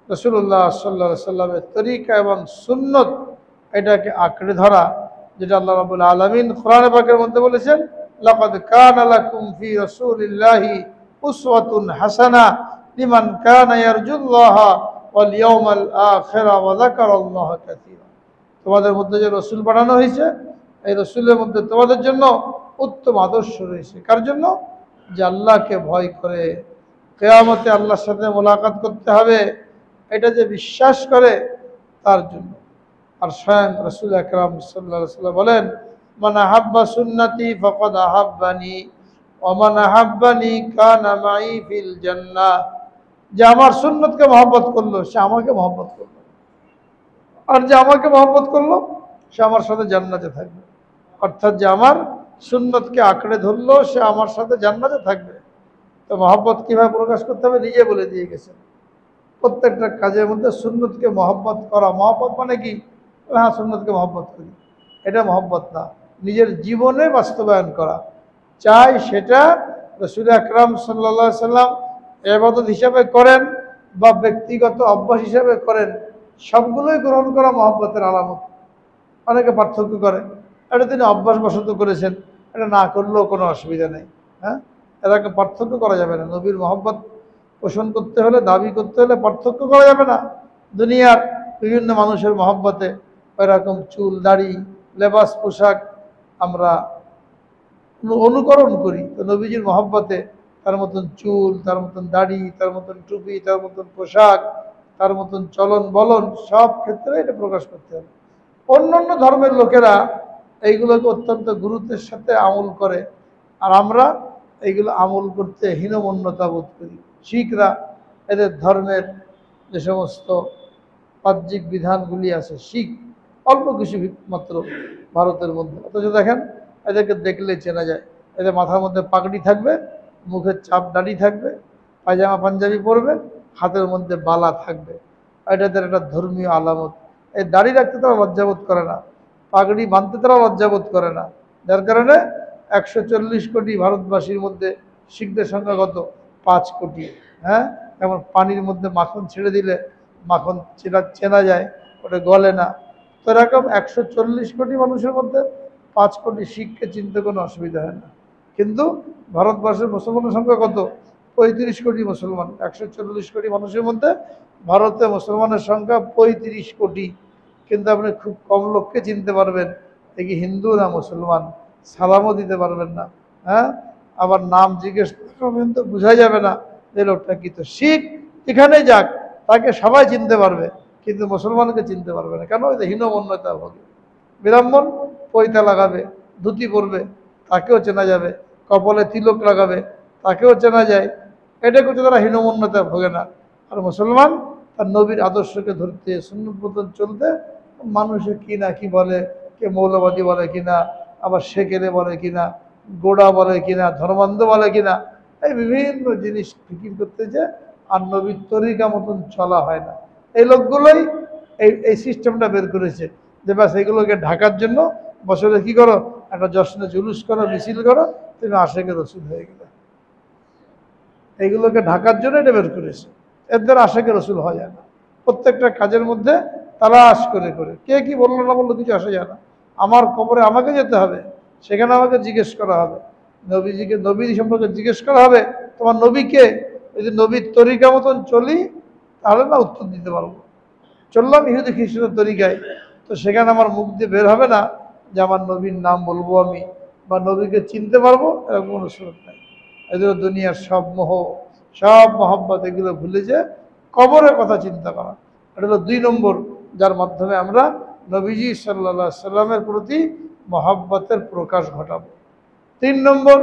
রাসূলুল্লাহ সাল্লাল্লাহু আলাইহি সাল্লামের তরিকা এবং সুন্নত এটাকে আঁকড়ে ধরা, যেটা আল্লাহ রাব্বুল আলামিন কোরআনে পাকের মধ্যে বলেছেন, লাকাদ কানা লাকুম ফি রাসূলিল্লাহি উসওয়াতুন হাসানাহ লিমান কানা ইয়ারজুল্লাহা ওয়াল ইয়াউমাল আখিরা ওয়া যাকারাল্লাহা কাসীরা। তোমাদের মধ্যে যে রাসূল পাঠানো হয়েছে, এই রাসূলের মধ্যে তোমাদের জন্য উত্তম আদর্শ রয়েছে। কার জন্য? যে আল্লাহকে ভয় করে, কিয়ামতে আল্লাহর সাথে মোলাকাত করতে হবে, এটা যে বিশ্বাস করে তার জন্য। আর স্বয়ং রাসূল আকরাম সাল্লাল্লাহু আলাইহি ওয়াসাল্লাম বলেন, মান আহাব্বা সুন্নতি ফাকাদ আহাব্বানি ওয়া মান আহাব্বানি কানা মাই ফিল জান্নাহ। যে আমার সুন্নতকে মহব্বত করলো সে আমাকে মহব্বত করলো, আর যে আমাকে মহব্বত করলো সে আমার সাথে জান্নাতে থাকবে। অর্থাৎ যে আমার সুন্নতকে আঁকড়ে ধরলো সে আমার সাথে জান্নাতে থাকবে। তো মহব্বত কীভাবে প্রকাশ করতে হবে নিজে বলে দিয়ে গেছেন। প্রত্যেকটা কাজের মধ্যে সুন্নতকে মহব্বত করা। মহব্বত মানে কি? হ্যাঁ, সুন্নতকে মহব্বত করি, এটা মহব্বত না। নিজের জীবনে বাস্তবায়ন করা, চাই সেটা রাসূল আকরাম সাল্লাল্লাহু আলাইহি সাল্লাম ইবাদত হিসাবে করেন বা ব্যক্তিগত অভ্যাস হিসাবে করেন, সবগুলোই গ্রহণ করা মহব্বতের আলামত। অনেকে পার্থক্য করে, এটা তিনি অভ্যাসবশত করেছেন, এটা না করলেও কোনো অসুবিধা নেই। হ্যাঁ, এটাকে পার্থক্য করা যাবে না। নবীর মহব্বত পোষণ করতে হলে, দাবি করতে হলে পার্থক্য করা যাবে না। দুনিয়ার বিভিন্ন মানুষের মহব্বতে ওইরকম চুল দাড়ি লেবাস পোশাক আমরা অনুকরণ করি, তো নবীজির মহব্বতে তার মতন চুল, তার মতন দাড়ি, তার মতন টুপি, তার মতন পোশাক, তার মতন চলন বলন সব ক্ষেত্রে এটা প্রকাশ করতে হবে। অন্য অন্য ধর্মের লোকেরা এইগুলোকে অত্যন্ত গুরুত্বের সাথে আমল করে, আর আমরা এইগুলো আমল করতে হীনমন্যতা বোধ করি। শিখরা এদের ধর্মের যে সমস্ত বাহ্যিক বিধানগুলি আছে, শিখ অল্প কিছু মাত্র ভারতের মধ্যে, অথচ দেখেন এদেরকে দেখলে চেনা যায়। এদের মাথার মধ্যে পাগড়ি থাকবে, মুখের চাপ দাড়ি থাকবে, পায়জামা পাঞ্জাবি পরবে, হাতের মধ্যে বালা থাকবে। এটা এদের একটা ধর্মীয় আলামত। এই দাড়ি রাখতে তারা লজ্জাবোধ করে না, পাগড়ি বাঁধতে তারা লজ্জাবোধ করে না। যার কারণে 140 কোটি ভারতবাসীর মধ্যে শিখদের সংখ্যা কত? 5 কোটি। হ্যাঁ, যেমন পানির মধ্যে মাখন ছেড়ে দিলে মাখন চেনা যায়, ওটা গলে না। তো এরকম 140 কোটি মানুষের মধ্যে 5 কোটি শিখকে চিনতে কোনো অসুবিধা হয় না। কিন্তু ভারতবর্ষের মুসলমানের সংখ্যা কত? 35 কোটি মুসলমান। 140 কোটি মানুষের মধ্যে ভারতে মুসলমানের সংখ্যা 35 কোটি। কিন্তু আপনি খুব কম লোককে চিনতে পারবেন দেখি হিন্দু না মুসলমান, সালামও দিতে পারবেন না। হ্যাঁ, আবার নাম জিজ্ঞেস করবেন তো বোঝা যাবে না যে লোকটা কি। তো শিখ এখানে যাক, তাকে সবাই চিনতে পারবে, কিন্তু মুসলমানকে চিনতে পারবে না। কেন? এটা হীনমন্যতা হবে। ব্রাহ্মণ পৈতা লাগাবে, ধুতি পরবে, তাকেও চেনা যাবে। কপালে তিলক লাগাবে, তাকেও চেনা যায়। এটা করতে তারা হীনমন্যতা ভোগে না। আর মুসলমান তার নবীর আদর্শকে ধরতে, সুন্নত মতন চলতে, মানুষে কি না কি বলে, কে মৌলবাদী বলে কিনা, আবার শেখেরে বলে কিনা, গোড়া বলে কিনা, ধর্মান্ধ বলে কিনা, এই বিভিন্ন জিনিস ফিকির করতে যে আর নবীর তরিকা মতন চলা হয় না। এই লোকগুলোই এই সিস্টেমটা বের করেছে যে ব্যাস এইগুলোকে ঢাকার জন্য বছরে কি করো, একটা জশ্নে জুলুস করো, মিছিল করো, তুমি আশেকে রসুল হয়ে গেলে। এইগুলোকে ঢাকার জন্য এটা বের করেছে। এদের আশেকে রসুল হওয়া যায় না। প্রত্যেকটা কাজের মধ্যে তালাশ করে করে কে কি বললো না বললো কিছু আসে যায় না। আমার কবরে আমাকে যেতে হবে, সেখানে আমাকে জিজ্ঞেস করা হবে, নবীজিকে, নবী সম্পর্কে জিজ্ঞেস করা হবে তোমার নবীকে। যদি নবীর তরিকা মতন চলি তাহলে না উত্তর দিতে পারবো। চললাম ইহুদি খ্রিস্টানের তরিকায়, তো সেখানে আমার মুখ দিয়ে বের হবে না যে আমার নবীর নাম বলবো আমি, বা নবীকে চিনতে পারবো, এরকম কোনো সুযোগ নেই। এদের দুনিয়ার সব মোহ, সব মহব্বত এগুলো ভুলে যে কবরের কথা চিন্তা করা, এটা হলো 2 নম্বর যার মাধ্যমে আমরা নবীজি সাল্লাল্লাহু আলাইহি সাল্লামের প্রতি মহব্বতের প্রকাশ ঘটাবো। 3 নম্বর,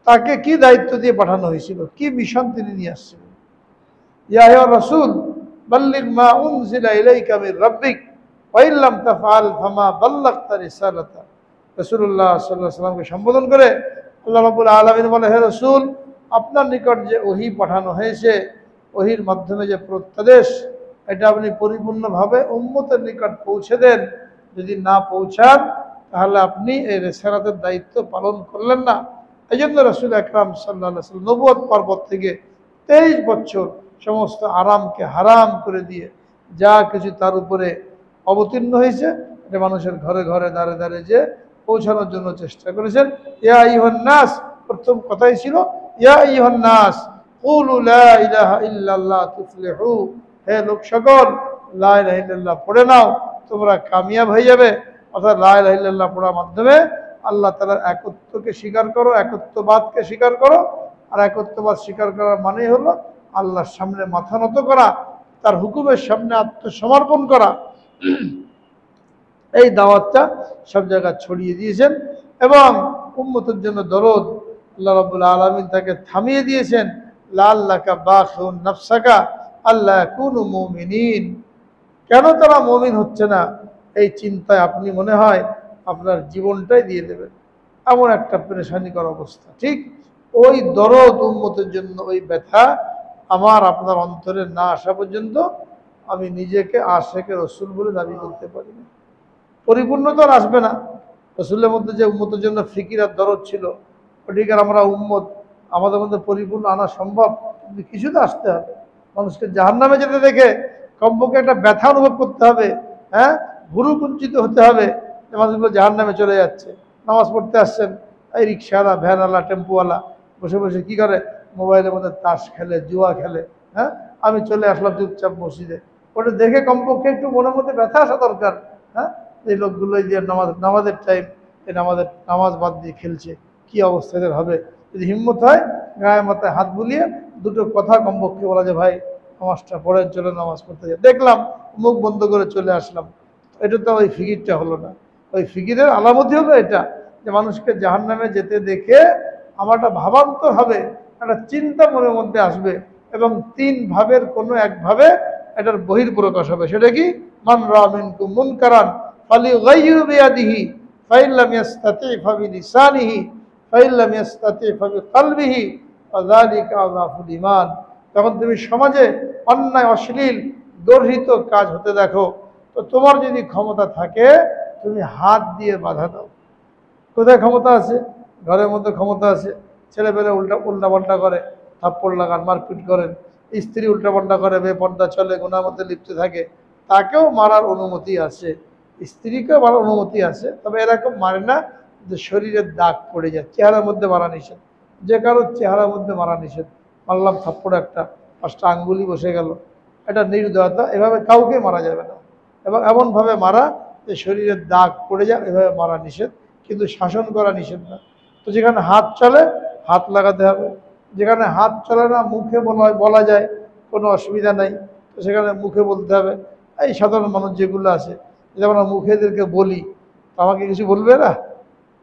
তাকে কি দায়িত্ব দিয়ে পাঠানো হয়েছিল, কি মিশন তিনি নিয়ে আসছিলেন। ইয়া আইয়ুহার রাসূল বাল্লিগ মা উনজিলা ইলাইকা মির রাব্বিক ওয়া ইল্লাম তাফআল ফামা বাল্লাগতা রিসালাতা। রাসূলুল্লাহ সাল্লাল্লাহু আলাইহি সাল্লামকে সম্বোধন করে আল্লাহ রাব্বুল আলামিন বলে, হে রাসূল, আপনার নিকট যে ওহী পাঠানো হয়েছে, ওহীর মাধ্যমে যে প্রত্যাদেশ, এটা আপনি পরিপূর্ণভাবে উম্মতের নিকট পৌঁছে দেন। যদি না পৌঁছান তাহলে আপনি এই রিসালাতের দায়িত্ব পালন করলেন না। এই জন্য রাসূল আকরাম সাল্লাল্লাহু আলাইহি ওয়াসাল্লাম নবুয়ত পর্বত থেকে 23 বছর সমস্ত আরামকে হারাম করে দিয়ে যা কিছু তার উপরে অবতীর্ণ হয়েছে এটা মানুষের ঘরে ঘরে দাঁড়ে দাঁড়ে যে পৌঁছানোর জন্য চেষ্টা করেছেন। ইয়া আইয়ুহান নাস, প্রথম কথাই ছিল ইয়া আইয়ুহান নাস কুলু লা ইলাহা ইল্লাল্লাহ তুফলিহু, হে লোক সকল লা ইলাহা ইল্লাল্লাহ পড়ে নাও, তোমরা কামিয়াব হয়ে যাবে। অর্থাৎ লা ইলাহা ইল্লাল্লাহ পড়ার মাধ্যমে আল্লাহ তাআলার একত্বকে স্বীকার করো, একত্ববাদকে স্বীকার করো। আর একত্ববাদ স্বীকার করার মানেই হলো আল্লাহর সামনে মাথা নত করা, তার হুকুমের সামনে আত্মসমর্পণ করা। এই দাওয়াতটা সব জায়গায় ছড়িয়ে দিয়েছেন এবং উম্মতের জন্য দরদ আল্লাহ রাব্বুল আলামিন তাকে থামিয়ে দিয়েছেন। লাআল্লাকা বাখিউন নাফসাকা আল্লা ইয়াকুনু মুমিনিন, কেন তারা মুমিন হচ্ছে না এই চিন্তায় আপনি মনে হয় আপনার জীবনটাই দিয়ে দেবেন, এমন একটা পেরেশানিকর অবস্থা। ঠিক ওই দরদ উম্মতের জন্য, ওই ব্যথা আমার আপনার অন্তরে না আসা পর্যন্ত আমি নিজেকে আশেকে রসুল বলে দাবি করতে পারি না। পরিপূর্ণতা আসবে না। রসুলের মধ্যে যে উম্মতের জন্য ফিকির আর দরদ ছিল, ওটিকার আমরা উম্মত আমাদের মধ্যে পরিপূর্ণ আনা সম্ভব, কিন্তু কিছুতে আসতে হবে। মানুষকে জাহান্নামে যেতে দেখে কমপক্ষে একটা ব্যথা অনুভব করতে হবে, হ্যাঁ, ভুরু কুঞ্চিত হতে হবে যে মানুষগুলো জাহান্নামে চলে যাচ্ছে। নামাজ পড়তে আসছেন, এই রিক্সাওয়ালা, ভ্যানওয়ালা, টেম্পুওয়ালা বসে বসে কী করে, মোবাইলের মধ্যে তাস খেলে, জুয়া খেলে, হ্যাঁ, আমি চলে আসলাম চুপচাপ মসজিদে। ওটা দেখে কমপক্ষে একটু মনের মধ্যে ব্যথা আসা দরকার, হ্যাঁ, এই লোকগুলো এই যে নামাজের টাইম, এই নামাজ বাদ দিয়ে খেলছে, কি অবস্থা এদের হবে। যদি হিম্মত হয় গায়ে মাথায় হাত বুলিয়ে দুটো কথা কমপক্ষে বলা যে ভাই নামাজটা পড়েন, চলে নামাজ পড়তে যায়, দেখলাম মুখ বন্ধ করে চলে আসলাম, এটা তো ওই ফিকিরটা হলো না। ওই ফিকিরের আলামতি হলো এটা যে মানুষকে জাহান্নামে যেতে দেখে আমার একটা ভাবান্তর হবে, একটা চিন্তা মনের মধ্যে আসবে, এবং তিন ভাবের কোনো এক ভাবে এটার বহির্প্রকাশ হবে। সেটা কি? মান রাআ মিনকুম মুনকারান ফালিয়ুগাইয়িরহু বিয়াদিহি ফাইন লাম ইয়াস্তাতি ফাবিলিসানিহি ফাইন লাম ইয়াস্তাতি ফাবিকলবিহি ফাযালিকা আযাফুল ঈমান। তখন তুমি সমাজে অন্যায়, অশ্লীল, গর্হিত কাজ হতে দেখো, তো তোমার যদি ক্ষমতা থাকে তুমি হাত দিয়ে বাধা দাও। কোথায় ক্ষমতা আছে? ঘরের মধ্যে ক্ষমতা আছে, ছেলেপেলে উল্টাপাল্টা করে, থাপ্পড় লাগান, মারপিট করেন, স্ত্রী উল্টাপাল্টা করে, বেপর্দা চলে, গুনার মধ্যে লিপ্ত থাকে, তাকেও মারার অনুমতি আছে, স্ত্রীকেও মারার অনুমতি আছে। তবে এরকম মারে না যে শরীরের দাগ পড়ে যায়, চেহারার মধ্যে মারা নিষেধ। যে কারো চেহারার মধ্যে মারা নিষেধ, মারলাম থাপ্পড় একটা, 5টা আঙ্গুলি বসে গেল, এটা নির্দয়তা, এভাবে কাউকে মারা যাবে না। এবং এমনভাবে মারা যে শরীরের দাগ পড়ে যায়, এভাবে মারা নিষেধ, কিন্তু শাসন করা নিষেধ না। তো যেখানে হাত চলে হাত লাগাতে হবে, যেখানে হাত চলে না মুখে বলা যায়, কোনো অসুবিধা নাই, তো সেখানে মুখে বলতে হবে। এই সাধারণ মানুষ যেগুলো আছে, যেমন আমরা মুখে এদেরকে বলি, তো আমাকে কিছু বলবে না?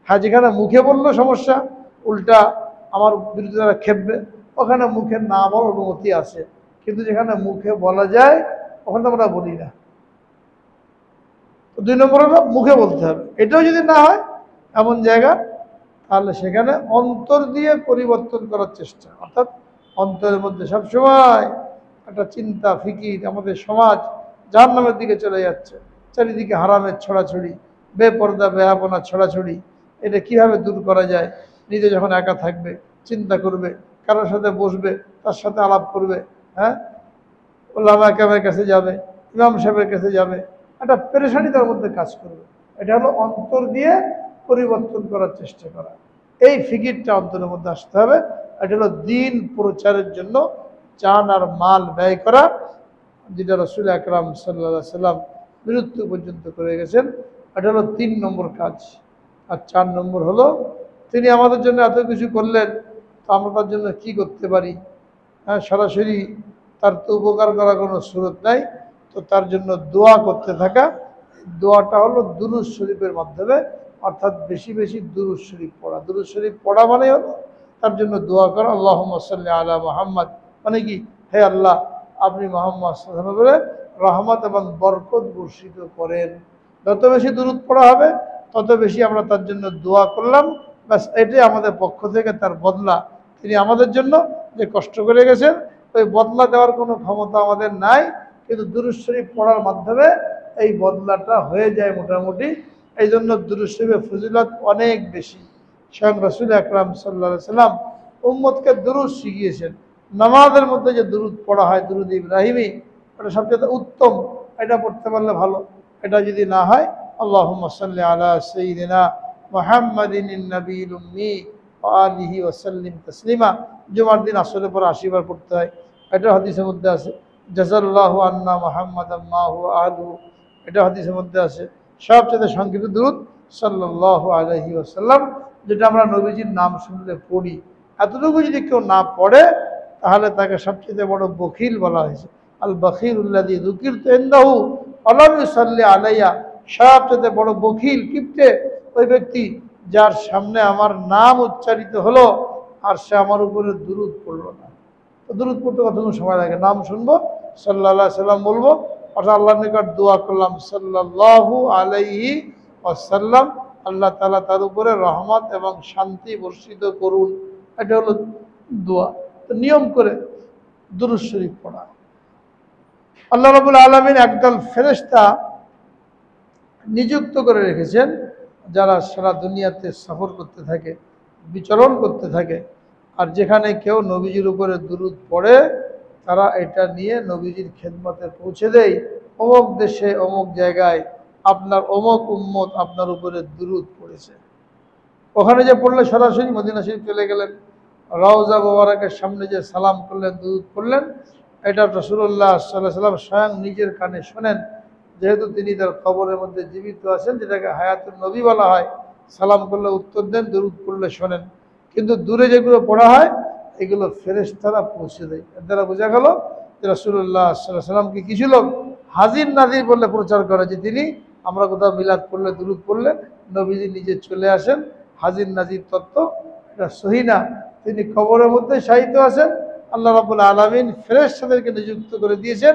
হ্যাঁ, যেখানে মুখে বললো সমস্যা, উল্টা আমার বিরুদ্ধে তারা খেপবে, ওখানে মুখে না বলার অনুমতি আছে। কিন্তু যেখানে মুখে বলা যায় ওখানে আমরা বলি না। তো 2 নম্বর হলো মুখে বলতে হবে। এটাও যদি না হয় এমন জায়গা, তাহলে সেখানে অন্তর দিয়ে পরিবর্তন করার চেষ্টা, অর্থাৎ অন্তরের মধ্যে সবসময় একটা চিন্তা ফিকির, আমাদের সমাজ জাহান্নামের দিকে চলে যাচ্ছে, চারিদিকে হারামের ছড়াছড়ি, বেপর্দা বেহাপনা ছড়াছড়ি, এটা কিভাবে দূর করা যায়। নিজে যখন একা থাকবে চিন্তা করবে, কারোর সাথে বসবে, তার সাথে আলাপ করবে, হ্যাঁ, ওলামা কেরামের কাছে যাবে, ইমাম সাহেবের কাছে যাবে, একটা পেরেশানি তার মধ্যে কাজ করবে। এটা হলো অন্তর দিয়ে পরিবর্তন করার চেষ্টা করা। এই ফিকিরটা অন্তরের মধ্যে আসতে হবে। এটা হলো দিন প্রচারের জন্য জান আর মাল ব্যয় করা, যেটা রাসূল আকরাম সাল্লাল্লাহু আলাইহি সাল্লাম মৃত্যু পর্যন্ত করে গেছেন। এটা হলো 3 নম্বর কাজ। আর 4 নম্বর হলো তিনি আমাদের জন্য এত কিছু করলেন, তো আমরা তার জন্য কি করতে পারি? হ্যাঁ, সরাসরি তার তো উপকার করার কোনো সুরত নাই, তো তার জন্য দোয়া করতে থাকা। দোয়াটা হলো দুরূদ শরীফের মাধ্যমে, অর্থাৎ বেশি বেশি দুরূদ শরীফ পড়া। দুরূদ শরীফ পড়া মানে হলো তার জন্য দোয়া করা, আল্লাহুম্মা সাল্লি আলা মুহাম্মদ, মানে কি, হে আল্লাহ আপনি মুহাম্মদ সাল্লাল্লাহু আলাইহি ওয়াসাল্লামের রহমত এবং বরকত বর্ষিত করেন। যত বেশি দুরূদ পড়া হবে তত বেশি আমরা তার জন্য দোয়া করলাম, ব্যাস এটাই আমাদের পক্ষ থেকে তার বদলা। তিনি আমাদের জন্য যে কষ্ট করে গেছেন, ওই বদলা দেওয়ার কোনো ক্ষমতা আমাদের নাই, কিন্তু দুরূদ শরীফ পড়ার মাধ্যমে এই বদলাটা হয়ে যায় মোটামুটি। এই জন্য দুরূদ শরীফের ফজিলত অনেক বেশি। স্বয়ং রাসূল আকরাম সাল্লাল্লাহু আলাইহি সাল্লাম উম্মতকে দুরূদ শিখিয়েছেন। নামাজের মধ্যে যে দুরূদ পড়া হয়, দুরূদ ইব্রাহিমি, এটা সবচেয়ে উত্তম, এটা পড়তে পারলে ভালো। এটা যদি না হয় আল্লাহুম্মা সাল্লি আলা সাইয়্যিদিনা মুহাম্মাদিন নবিয়্যিল উম্মি ওয়া আলিহি ওয়া সাল্লিম তাসলিমা। জুমার দিন আসরের পর 80 বার পড়তে হয়, এটা হাদিসের মধ্যে আছে। জাযাল্লাহু আন্না মুহাম্মাদাম মা হুয়া আহলু, এটা হাদিসের মধ্যে আছে। সবচেয়ে সংক্ষিপ্ত দুরূদ সাল্লাল্লাহু আলাইহি ওয়াসাল্লাম, যেটা আমরা নবীজির নাম শুনলে পড়ি। এতটুকু যদি কেউ না পড়ে তাহলে তাকে সবচেয়ে বড় বখিল বলা হয়েছে। আল বখিলুল্লাযী যুকিরতু ইনদাহু ওয়া লাম ইউসাল্লি আলাইয়া, সবচেয়ে বড় বখিল কিপ্টে ওই ব্যক্তি যার সামনে আমার নাম উচ্চারিত হলো আর সে আমার উপরে দুরূদ পড়লো না। তো দুরূদ পড়তে কতক্ষণ সময় লাগে? নাম শুনবো, সাল্লাল্লাহু আলাইহি সাল্লাম বলবো, অর্থাৎ আল্লাহর নিকট দোয়া করলাম সাল্লাল্লাহু আলাইহি ওয়াসাল্লাম, আল্লাহ তাআলা তার উপরে রহমত এবং শান্তি বর্ষিত করুন। এটা হলো দোয়া। তো নিয়ম করে দুরূদ শরীফ পড়া। আল্লাহ রাব্বুল আলামিন একদল ফেরেশতা নিযুক্ত করে রেখেছেন, যারা সারা দুনিয়াতে সফর করতে থাকে, বিচরণ করতে থাকে। আর যেখানে কেউ নবীজির উপরে দুরূদ পড়ে তারা এটা নিয়ে নবীজির খেদমতে পৌঁছে দেয়, অমুক দেশে অমুক জায়গায় আপনার অমুক উম্মত আপনার উপরে দুরূদ পড়েছে। ওখানে যে পড়লে সরাসরি মদিনা শরীফ চলে গেলেন, রওজা মোবারকের সামনে যে সালাম করলেন, দুরূদ পড়লেন, এটা রাসূলুল্লাহ সাল্লাল্লাহু আলাইহি ওয়াসাল্লাম স্বয়ং নিজের কানে শোনেন, যেহেতু তিনি তার কবরের মধ্যে জীবিত আছেন, যেটাকে হায়াতুন নবী বলা হয়। সালাম করলে উত্তর দেন, দুরূদ পড়লে শোনেন। কিন্তু দূরে যেগুলো পড়া হয় এগুলো ফেরেশতারা পৌঁছে দেয়। এর দ্বারা বোঝা গেল যে রাসূলুল্লাহ সাল্লাল্লাহু আলাইহি ওয়াসাল্লামকে কিছু লোক হাজির নাজির বলে প্রচার করে, যে তিনি, আমরা কোথাও মিলাদ পড়লে দুরূদ পড়লে নবীজি নিজে চলে আসেন। হাজির নাজির তত্ত্ব এটা সহি না। তিনি কবরের মধ্যে শায়িত আছেন, আল্লাহ রাব্বুল আলামিন ফেরেশতাদেরকে নিযুক্ত করে দিয়েছেন,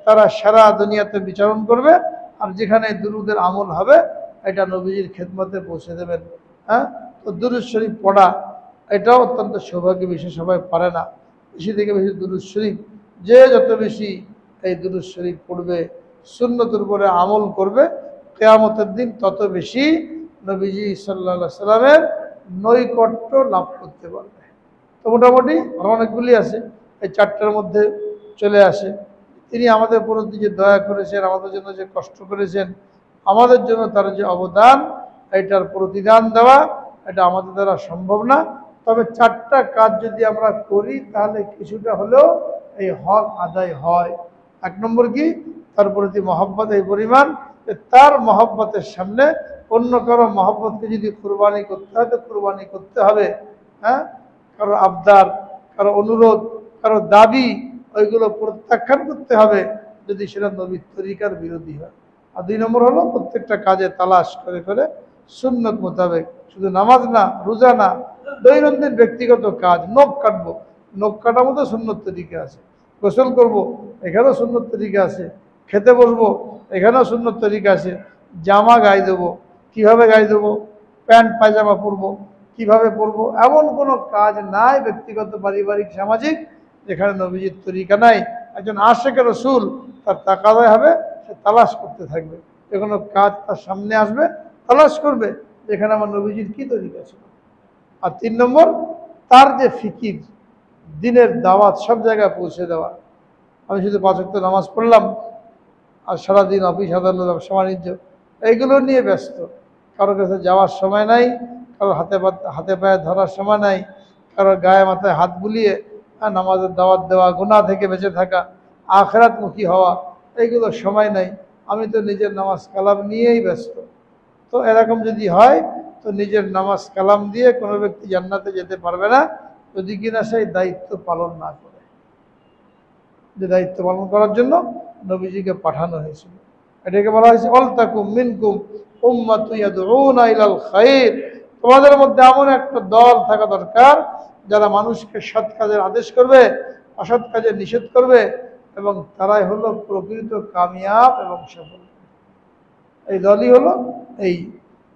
তারা সারা দুনিয়াতে বিচরণ করবে, আর যেখানে দুরূদের আমল হবে এটা নবীজির খেদমতে পৌঁছে দেবেন। হ্যাঁ, তো দুরূদ শরীফ পড়া এটাও অত্যন্ত সৌভাগ্যের বিষয়, সবাই পারে না। বেশি থেকে বেশি দুরূদ শরীফ, যে যত বেশি এই দুরূদ শরীফ পড়বে, সুন্নতের উপরে আমল করবে, কিয়ামতের দিন তত বেশি নবীজি সাল্লাল্লাহু আলাইহি সাল্লামের নৈকট্য লাভ করতে পারবে। তো মোটামুটি আরো অনেকগুলি আছে, এই চারটার মধ্যে চলে আসে। তিনি আমাদের প্রতি যে দয়া করেছেন, আমাদের জন্য যে কষ্ট করেছেন, আমাদের জন্য তার যে অবদান, এটার প্রতিদান দেওয়া এটা আমাদের দ্বারা সম্ভব না। তবে চারটা কাজ যদি আমরা করি তাহলে কিছুটা হলেও এই হক আদায় হয়। এক নম্বর কি, তার প্রতি মহব্বত এই পরিমাণ যে তার মহব্বতের সামনে অন্য কারো মহব্বতকে যদি কুরবানি করতে হয় তো কুরবানি করতে হবে। হ্যাঁ, কারো আবদার, কারো অনুরোধ, কারো দাবি, ওইগুলো প্রত্যাখ্যান করতে হবে যদি সেটা নবীর তরিকার বিরোধী হয়। আর দুই নম্বর হলো প্রত্যেকটা কাজে তালাশ করে করে সুন্নত মোতাবেক, শুধু নামাজ না, রোজা না, দৈনন্দিন ব্যক্তিগত কাজ, নখ কাটবো, নখ কাটার মতো সুন্নত তরিকা আছে। গোসল করবো, এখানেও সুন্নত তরিকা আছে। খেতে বসবো, এখানেও সুন্নত তরিকা আছে। জামা গায়ে দেবো, কিভাবে গায়ে দেবো, প্যান্ট পায়জামা পরবো, কিভাবে পরবো, এমন কোনো কাজ নাই ব্যক্তিগত, পারিবারিক, সামাজিক, যেখানে নবীজির তরিকা নাই। একজন আশিকে রাসূল তার তাকাদায় হবে, সে তালাশ করতে থাকবে, যে কোনো কাজ তার সামনে আসবে, তালাশ করবে যেখানে আমার নবীজির কি তরিকা ছিল। আর তিন নম্বর, তার যে ফিকির, দিনের দাওয়াত সব জায়গায় পৌঁছে দেওয়া। আমি শুধু 5 ওয়াক্ত নামাজ পড়লাম আর সারাদিন অফিস আদালত, ব্যবসা বাণিজ্য, এইগুলো নিয়ে ব্যস্ত, কারো কাছে যাওয়ার সময় নাই, কারো হাতে পায়ে ধরার সময় নাই, কারো গায়ে মাথায় হাত বুলিয়ে নামাজের দাওয়াত দেওয়া, গুনাহ থেকে বেঁচে থাকা, আখিরাতমুখী হওয়া, এইগুলো সময় নাই। আমি তো নিজের নামাজ কালাম নিয়েই ব্যস্ত। তো এরকম যদি হয় তো নিজের নামাজ কালাম দিয়ে কোনো ব্যক্তি জান্নাতে যেতে পারবে না, যদি কিনা সেই দায়িত্ব পালন না করে, যে দায়িত্ব পালন করার জন্য নবীজিকে পাঠানো হয়েছিল। এটাকে বলা হয়েছে ওয়ালতাকুম মিনকুম উম্মাতুন ইয়াদউনা ইলাল খায়র। তোমাদের মধ্যে এমন একটা দল থাকা দরকার যারা মানুষকে সৎ কাজের আদেশ করবে, অসৎ কাজের নিষেধ করবে, এবং তারাই হলো প্রকৃত কামিয়াব এবং সফল। এই দলই হলো এই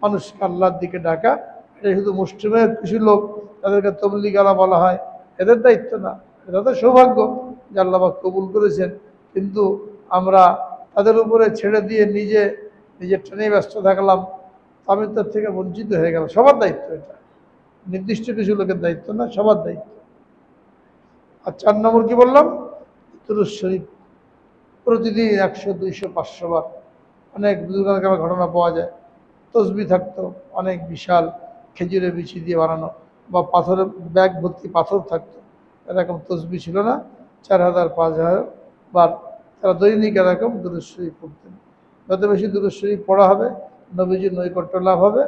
মানুষকে আল্লাহর দিকে ডাকা। এটা শুধু মুসলিমের কিছু লোক, তাদেরকে তবলিগালা বলা হয়, এদের দায়িত্ব না। এটা তো সৌভাগ্য যে আল্লাহ পাক কবুল করেছেন, কিন্তু আমরা তাদের উপরে ছেড়ে দিয়ে নিজের ট্রেনে ব্যস্ত থাকলাম, আমি তার থেকে বঞ্চিত হয়ে গেল। সবার দায়িত্ব এটা, নির্দিষ্ট কিছু লোকের দায়িত্ব না, সবার দায়িত্ব। আর 4 নম্বর কি বললাম, দুরূদ শরীফ প্রতিদিন 100, 200, 500 বার। অনেক বুজুর্গের ঘটনা পাওয়া যায়, তসবি থাকতো অনেক বিশাল, খেজুরের বিচি দিয়ে বানানো, বা পাথরের ব্যাগ ভর্তি পাথর থাকতো। এরকম তসবি ছিল না, 4000, 5000 বার তারা দৈনিক এরকম দুরূদ শরীফ পড়তেন। যত বেশি দুরূদ শরীফ পড়া হবে, নবীজির নৈকট্য লাভ হবে।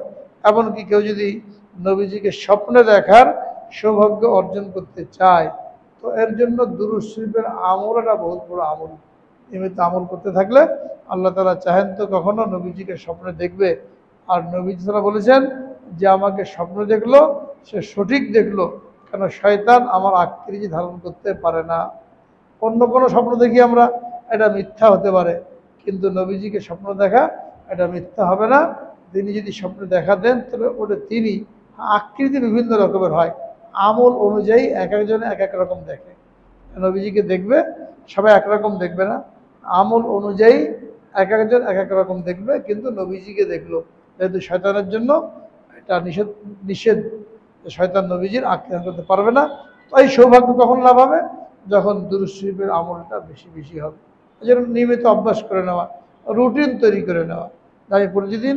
এমনকি কেউ যদি নবীজিকে স্বপ্নে দেখার সৌভাগ্য অর্জন করতে চায়, তো এর জন্য দুরূদ শরীফের আমল একটা বহুত বড় আমল। নিয়মিত আমল করতে থাকলে আল্লাহ তাআলা চাহেন তো কখনো নবীজিকে স্বপ্নে দেখবে। আর নবীজি তাআলা বলেছেন যে আমাকে স্বপ্ন দেখলো সে সঠিক দেখলো, কেন শয়তান আমার আকৃতি ধারণ করতে পারে না। অন্য কোনো স্বপ্ন দেখি আমরা, এটা মিথ্যা হতে পারে, কিন্তু নবীজিকে স্বপ্ন দেখা এটা মিথ্যা হবে না। তিনি যদি স্বপ্ন দেখা দেন তবে ওটা তিনি, আকৃতি বিভিন্ন রকমের হয়, আমল অনুযায়ী এক একজনে এক এক রকম দেখে। নবীজিকে দেখবে, সবাই একরকম দেখবে না, আমল অনুযায়ী এক একজন এক এক রকম দেখবে। কিন্তু নবীজিকে দেখলো, যেহেতু শয়তানের জন্য এটা নিষেধ, শয়তান নবীজির আকৃতি করতে পারবে না। তো এই সৌভাগ্য কখন লাভ হবে, যখন দুরূদ শরীফের আমলটা বেশি বেশি হবে। এই জন্য নিয়মিত অভ্যাস করে নেওয়া, রুটিন তৈরি করে নেওয়া, আমি প্রতিদিন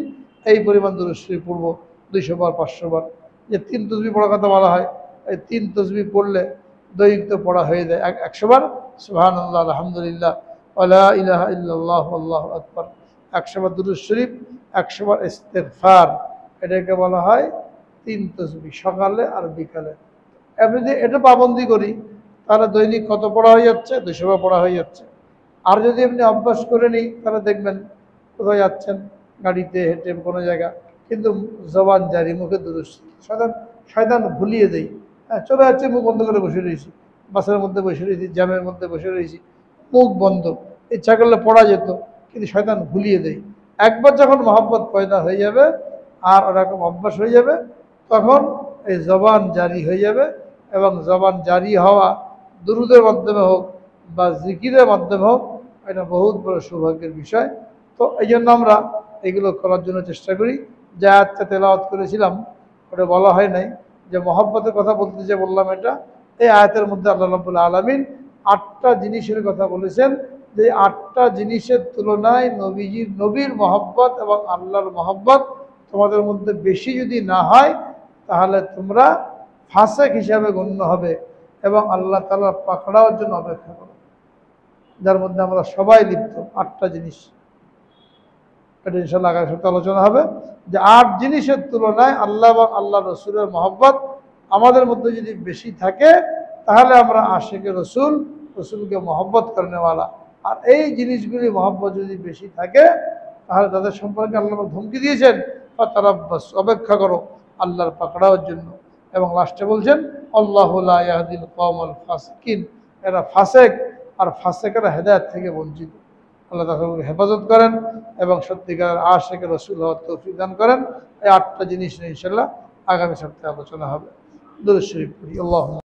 এই পরিমাণ দুরূদ শরীফ পড়বো, 200 বার 500 বার। যে 3 তসবিহ পড়ার কথা বলা হয়, এই 3 তসবিহ পড়লে দৈনিক তো পড়া হয়ে যায় 100 বার সুবহানাল্লাহ, আলহামদুলিল্লাহ, ওয়ালা ইলাহা ইল্লাল্লাহু আল্লাহু আকবার, 100 বার দুরূদ শরীফ, 100 বার ইস্তেগফার, এটাকে বলা হয় 3 তসবিহ সকালে আর বিকালে। আপনি যদি এটা পাবন্দি করি তাহলে দৈনিক কত পড়া হয়ে যাচ্ছে? 200 বার পড়া হয়ে যাচ্ছে। আর যদি আপনি অভ্যাস করে নিই তাহলে দেখবেন কোথায় যাচ্ছেন, গাড়িতে, হেঁটে, কোনো জায়গা, কিন্তু জবান জারি, মুখে দুরূদ শরীফ। শয়তান ভুলিয়ে দেই, হ্যাঁ, চলে যাচ্ছে, মুখ বন্ধ করে বসে রয়েছি, বাসের মধ্যে বসে রয়েছি, জ্যামের মধ্যে বসে রয়েছি, মুখ বন্ধ, ইচ্ছা করলে পড়া যেত, কিন্তু শয়তান ভুলিয়ে দেয়। একবার যখন মহব্বত পয়দা হয়ে যাবে আর ওরকম অভ্যাস হয়ে যাবে, তখন এই জবান জারি হয়ে যাবে, এবং জবান জারি হওয়া দুরুদের মাধ্যমে হোক বা জিকিরের মাধ্যমে হোক, এটা বহুত বড় সৌভাগ্যের বিষয়। তো এই জন্য আমরা এগুলো করার জন্য চেষ্টা করি। যে আয়াতটা তেলাওয়াত করেছিলাম ওটা বলা হয় নাই, যে মহব্বতের কথা বলতে যে বললাম, এটা এই আয়াতের মধ্যে আল্লাহ রাব্বুল আলামিন 8টা জিনিসের কথা বলেছেন, যে 8টা জিনিসের তুলনায় নবীর মহব্বত এবং আল্লাহর মহব্বত তোমাদের মধ্যে বেশি যদি না হয় তাহলে তোমরা ফাসেক হিসাবে গণ্য হবে এবং আল্লাহ তাআলার পাকড়াওয়ার জন্য অপেক্ষা করো, যার মধ্যে আমরা সবাই লিপ্ত। 8টা জিনিস, এটা ইনশাআল্লাহ আগামী সপ্তাহে আলোচনা হবে, যে 8 জিনিসের তুলনায় আল্লাহ এবং আল্লাহ রসুলের মহব্বত আমাদের মধ্যে যদি বেশি থাকে তাহলে আমরা আশিকে রসুল, রসুলকে মহব্বত করেনেওয়ালা। আর এই জিনিসগুলি মহব্বত যদি বেশি থাকে তাহলে তাদের সম্পর্কে আল্লাহ ধমকি দিয়েছেন, ফাতারাব্বাস, অপেক্ষা করো আল্লাহর পাকড়াওয়ার জন্য। এবং লাস্টে বলছেন আল্লাহু লা ইয়াহদিল কওমাল ফাসিকিন, এরা ফাসেক, আর ফাসেকেরা হেদায়েত থেকে বঞ্চিত। আল্লাহ তাআলা হেফাজত করেন এবং সত্যিকার আশিকে রসুল হওয়ার তৌফিক দান করেন। এই 8টা জিনিস নিয়ে ইনশাআল্লাহ আগামী সপ্তাহে আলোচনা হবে। দুরূদ শরীফ পড়ি। আল্লাহুম্মা